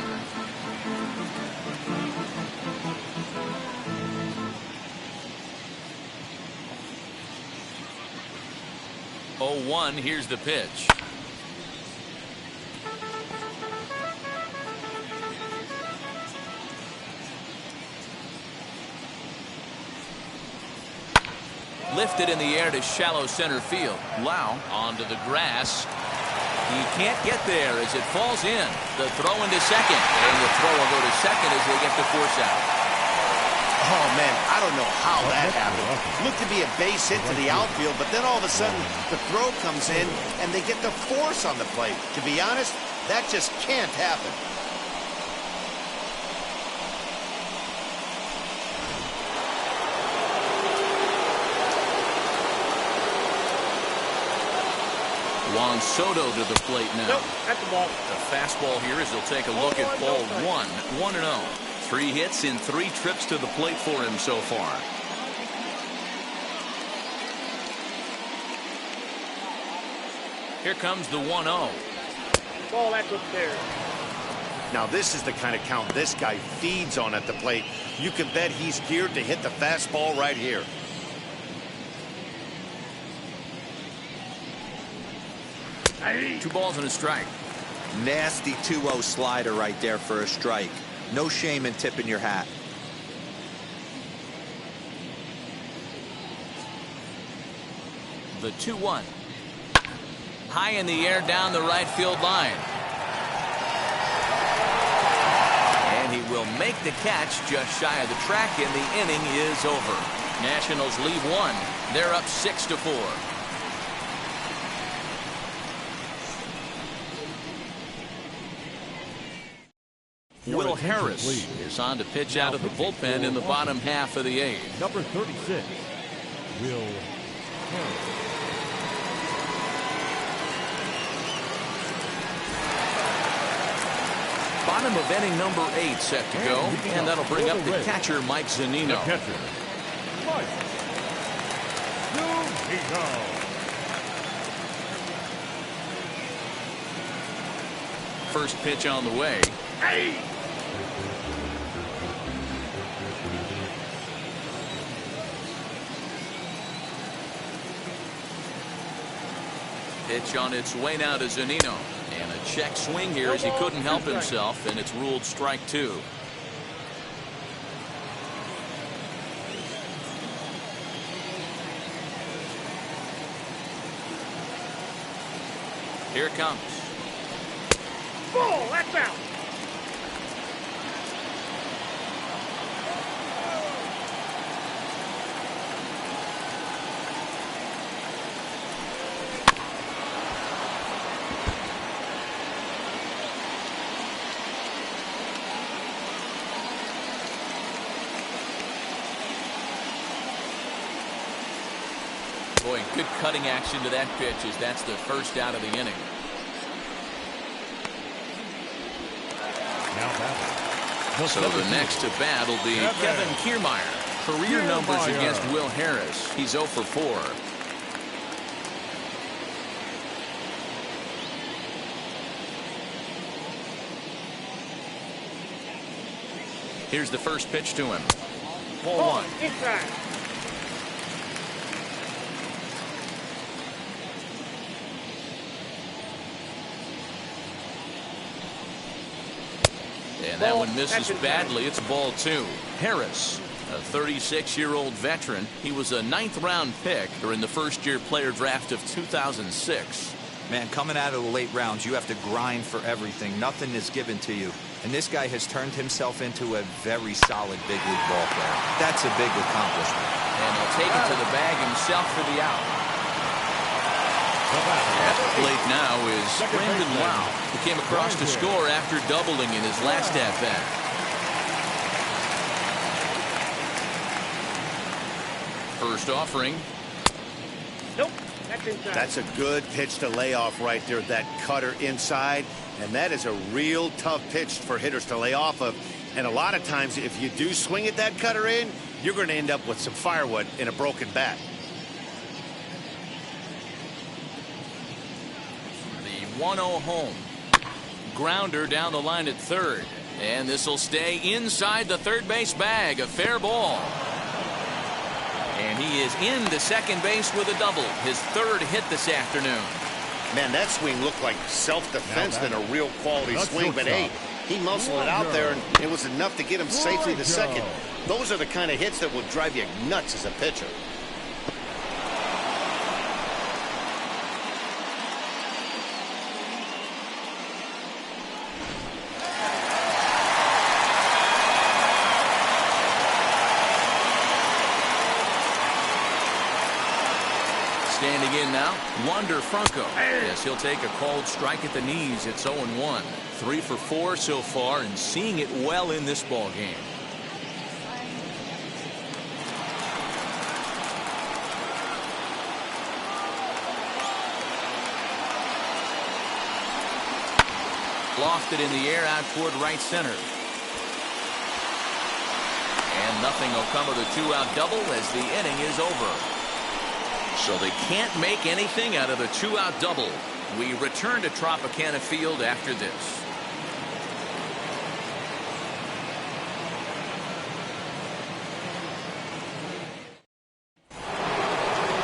Oh, 1. Here's the pitch. Lifted in the air to shallow center field. Lau onto the grass. He can't get there as it falls in. The throw into second. And the throw will go to second as they get the force out. Oh, man, I don't know how that happened. Looked to be a base hit to the outfield, but then all of a sudden the throw comes in and they get the force on the plate. To be honest, that just can't happen. Juan Soto to the plate now. Nope, at the ball. The fastball here as he'll take a look at ball 1. 1-0. 3 hits in 3 trips to the plate for him so far. Here comes the 1-0. Ball that's up there. Now this is the kind of count this guy feeds on at the plate. You can bet he's geared to hit the fastball right here. Two balls and a strike. Nasty 2-0 slider right there for a strike. No shame in tipping your hat. The 2-1. High in the air down the right field line. And he will make make the catch just shy of the track, and the inning is over. Nationals leave one. They're up 6-4. Will Harris is on to pitch out of the bullpen in the bottom half of the eighth. Number 36, Will Harris. Bottom of inning number 8 set to go, and that'll bring up the catcher, Mike Zunino. The catcher, Mike Zunino. First pitch on the way. Hey! Pitch on its way now to Zunino. And a check swing here as he couldn't help himself, and it's ruled strike 2. Here it comes. Ball, that's out. Boy, good cutting action to that pitch as that's the first out of the inning. So the next to bat will be Kevin Kiermaier. Career numbers against Will Harris. He's 0 for 4. Here's the first pitch to him. Ball 1. Inside. And that one misses badly. It's ball 2. Harris, a 36-year-old veteran. He was a 9th-round pick during the first-year player draft of 2006. Man, coming out of the late rounds, you have to grind for everything. Nothing is given to you. And this guy has turned himself into a very solid big league ball player. That's a big accomplishment. And he'll take it to the bag himself for the out. At the plate now is Brandon Lau, who came across to score after doubling in his last at-bat. First offering. Nope, that's inside. That's a good pitch to lay off right there, that cutter inside. And that is a real tough pitch for hitters to lay off of. And a lot of times, if you do swing at that cutter in, you're going to end up with some firewood in a broken bat. 1-0 home. Grounder down the line at third. And this will stay inside the third base bag. A fair ball. And he is into second base with a double. His third hit this afternoon. Man, that swing looked like self-defense than a real quality swing. But hey, he muscled it out there, and it was enough to get him safely to second. Those are the kind of hits that will drive you nuts as a pitcher. Standing in now, Wander Franco. Yes, he'll take a cold strike at the knees. It's 0-1. 3 for 4 so far, and seeing it well in this ball game. Lofted in the air out toward right center. And nothing will come of the 2-out double as the inning is over. So they can't make anything out of the 2-out double. We return to Tropicana Field after this.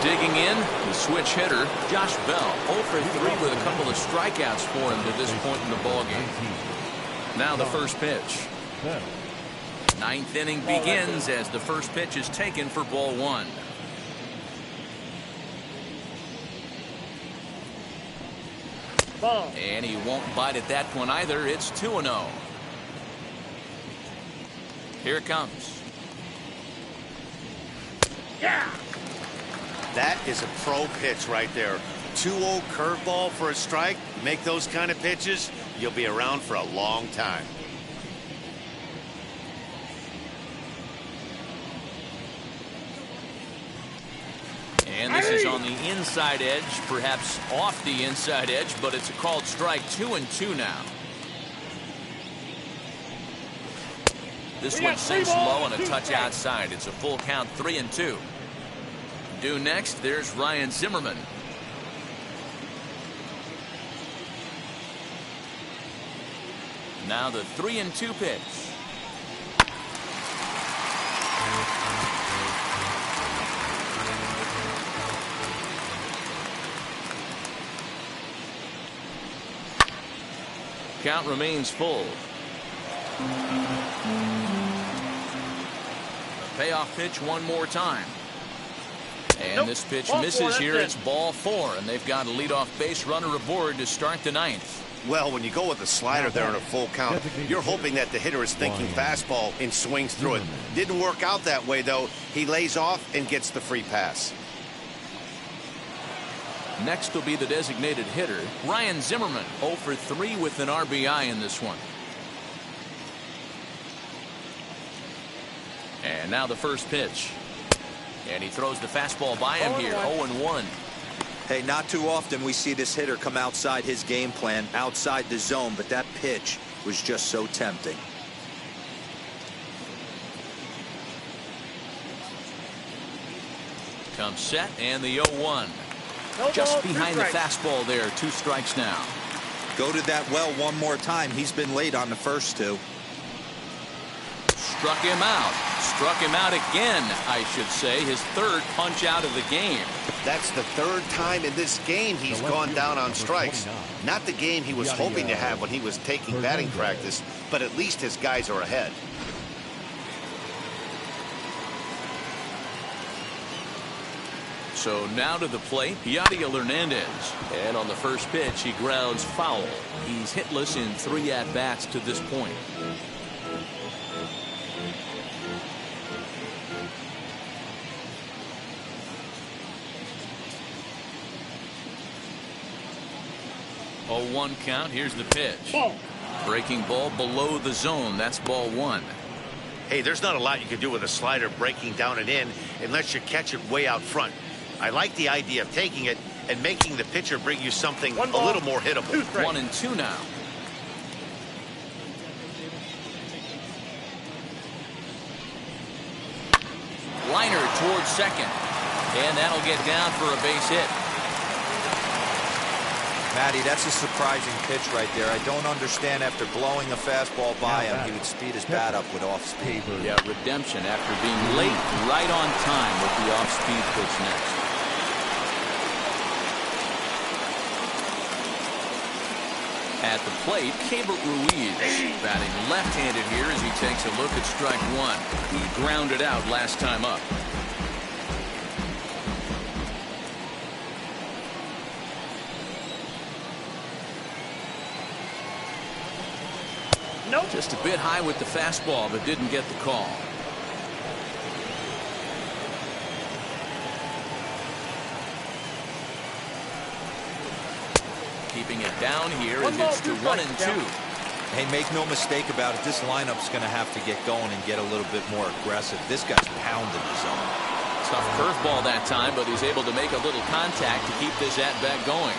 Digging in, the switch hitter, Josh Bell, 0 for 3 with a couple of strikeouts for him to this point in the ballgame. Now the first pitch. 9th inning begins as the first pitch is taken for ball 1. And he won't bite at that one either. It's 2-0. Here it comes. Yeah! That is a pro pitch right there. 2-0 curveball for a strike. Make those kind of pitches, you'll be around for a long time. And this is on the inside edge, perhaps off the inside edge, but it's a called strike. 2-2 now. This one sinks low and a touch outside. It's a full count, 3-2. Due next, there's Ryan Zimmerman. Now the 3-2 pitch. Count remains full. A payoff pitch one more time. And this pitch misses here. It's ball 4, and they've got a leadoff base runner aboard to start the 9th. Well, when you go with a slider there in a full count, you're hoping that the hitter is thinking fastball and swings through it. Didn't work out that way, though. He lays off and gets the free pass. Next will be the designated hitter, Ryan Zimmerman, 0 for 3 with an RBI in this one. And now the first pitch. And he throws the fastball by him here, 0-1. Hey, not too often we see this hitter come outside his game plan, outside the zone, but that pitch was just so tempting. Comes set, and the 0-1. Just behind the fastball there, 2 strikes now. Go to that well one more time. He's been late on the first 2. Struck him out. Struck him out again, I should say. His 3rd punch out of the game. That's the 3rd time in this game he's gone down on strikes. Not the game he was hoping to have when he was taking batting practice, but at least his guys are ahead. So now to the plate, Yadier Hernandez. And on the first pitch, he grounds foul. He's hitless in 3 at-bats to this point. Oh, 1 count. Here's the pitch. Breaking ball below the zone. That's ball 1. Hey, there's not a lot you can do with a slider breaking down and in unless you catch it way out front. I like the idea of taking it and making the pitcher bring you something a little more hittable. 1-2 now. Liner towards second. And that'll get down for a base hit. Matty, that's a surprising pitch right there. I don't understand after blowing a fastball by him, he would speed his bat up with off-speed. Yeah, redemption after being late, right on time with the off-speed pitch next. At the plate, Keibert Ruiz batting left-handed here as he takes a look at strike 1. He grounded out last time up. Just a bit high with the fastball, but didn't get the call. Keeping it down here as it's to 1-2. Hey, make no mistake about it. This lineup's going to have to get going and get a little bit more aggressive. This guy's pounding the zone. Tough curveball that time, but he's able to make a little contact to keep this at-bat going.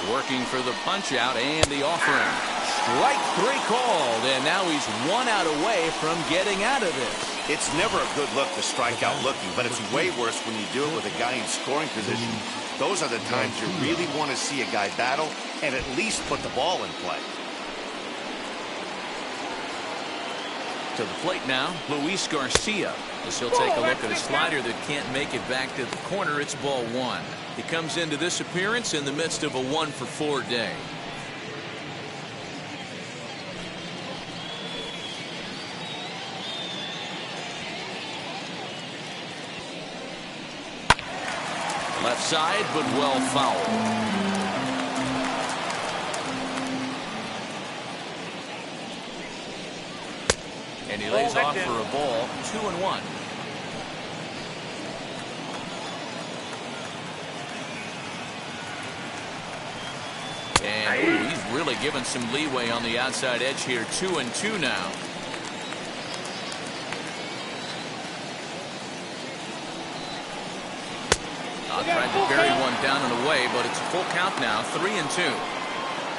Working for the punch out and the offering. Strike 3 called, and now he's 1 out away from getting out of this. It's never a good look to strike out looking, but it's way worse when you do it with a guy in scoring position. Those are the times you really want to see a guy battle and at least put the ball in play. To the plate now, Luis Garcia. As he'll take a look at a slider that can't make it back to the corner. It's ball 1. He comes into this appearance in the midst of a 1-for-4 day. Left side, but well fouled. And he lays off for a ball, 2-1. And ooh, he's really given some leeway on the outside edge here. 2-2 now. Tried to bury one down and away, but it's a full count now. 3-2.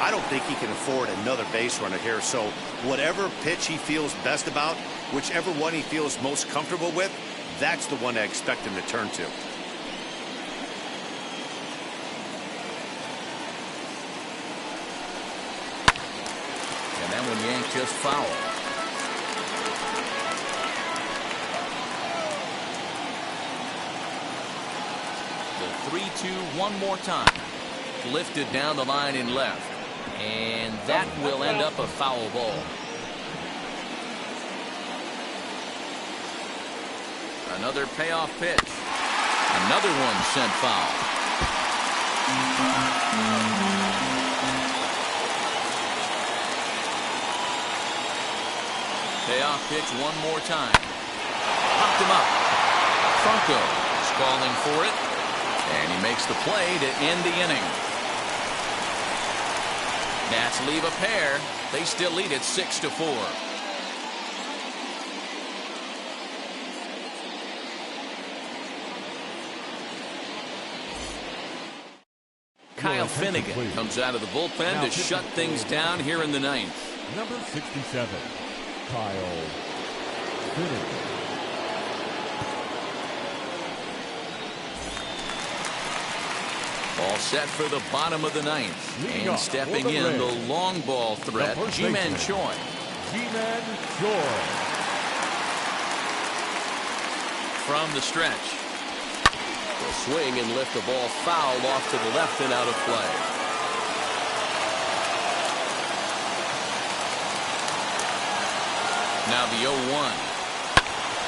I don't think he can afford another base runner here. So whatever pitch he feels best about, whichever one he feels most comfortable with, that's the one I expect him to turn to. And that one yanked just foul. The 3-2 one more time. Lifted down the line in left. And that will end up a foul ball. Another payoff pitch. Another one sent foul. Payoff pitch one more time. Popped him up. Franco is calling for it. And he makes the play to end the inning. Nats leave a pair. They still lead it 6-4. Kyle Finnegan comes out of the bullpen to shut things down here in the ninth. Number 67, Kyle Finnegan. All set for the bottom of the ninth. And stepping in the long ball threat, Ji-Man Choi. Ji-Man Choi. From the stretch. Will swing and lift the ball foul off to the left and out of play. Now the 0-1.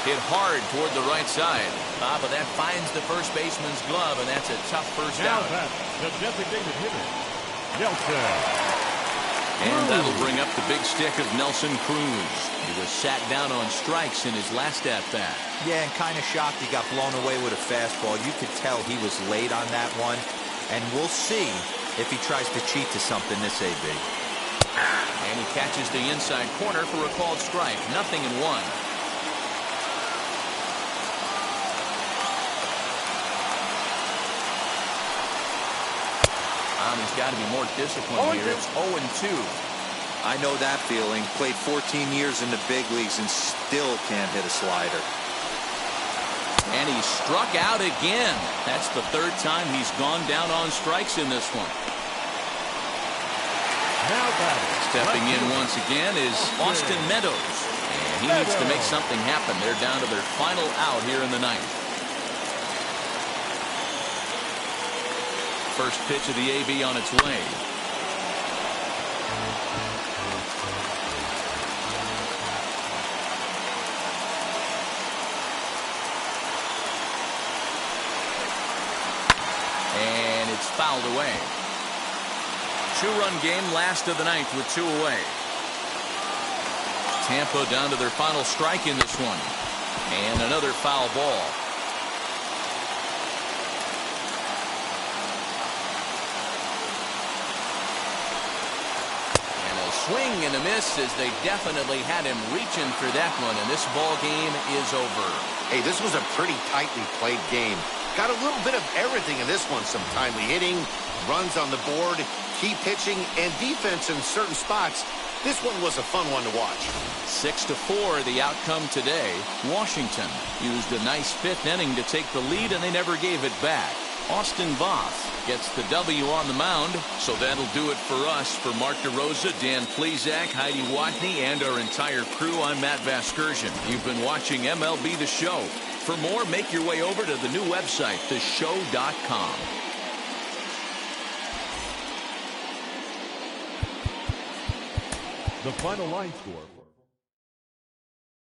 Hit hard toward the right side. But that finds the first baseman's glove, and that's a tough first Now out. that's the designated hitter, Nelson. And that'll bring up the big stick of Nelson Cruz. He was sat down on strikes in his last at-bat. Yeah, and kind of shocked he got blown away with a fastball. You could tell he was late on that one. And we'll see if he tries to cheat to something this AB. And he catches the inside corner for a called strike. 0-1. He's got to be more disciplined here. It's 0-2. I know that feeling. Played 14 years in the big leagues and still can't hit a slider. And he struck out again. That's the third time he's gone down on strikes in this one. Now stepping in once again is Austin Meadows. And he needs to make something happen. They're down to their final out here in the ninth. First pitch of the AB on its way. And it's fouled away. Two-run game, last of the ninth with 2 away. Tampa down to their final strike in this one. And another foul ball. Swing and a miss as they definitely had him reaching for that one, and this ball game is over. Hey, this was a pretty tightly played game. Got a little bit of everything in this one. Some timely hitting, runs on the board, key pitching, and defense in certain spots. This one was a fun one to watch. 6-4 the outcome today. Washington used a nice 5th inning to take the lead, and they never gave it back. Austin Voth gets the W on the mound. So that'll do it for us. For Mark DeRosa, Dan Plesac, Heidi Watney, and our entire crew, I'm Matt Vasgersian. You've been watching MLB The Show. For more, make your way over to the new website, theshow.com. the final line score.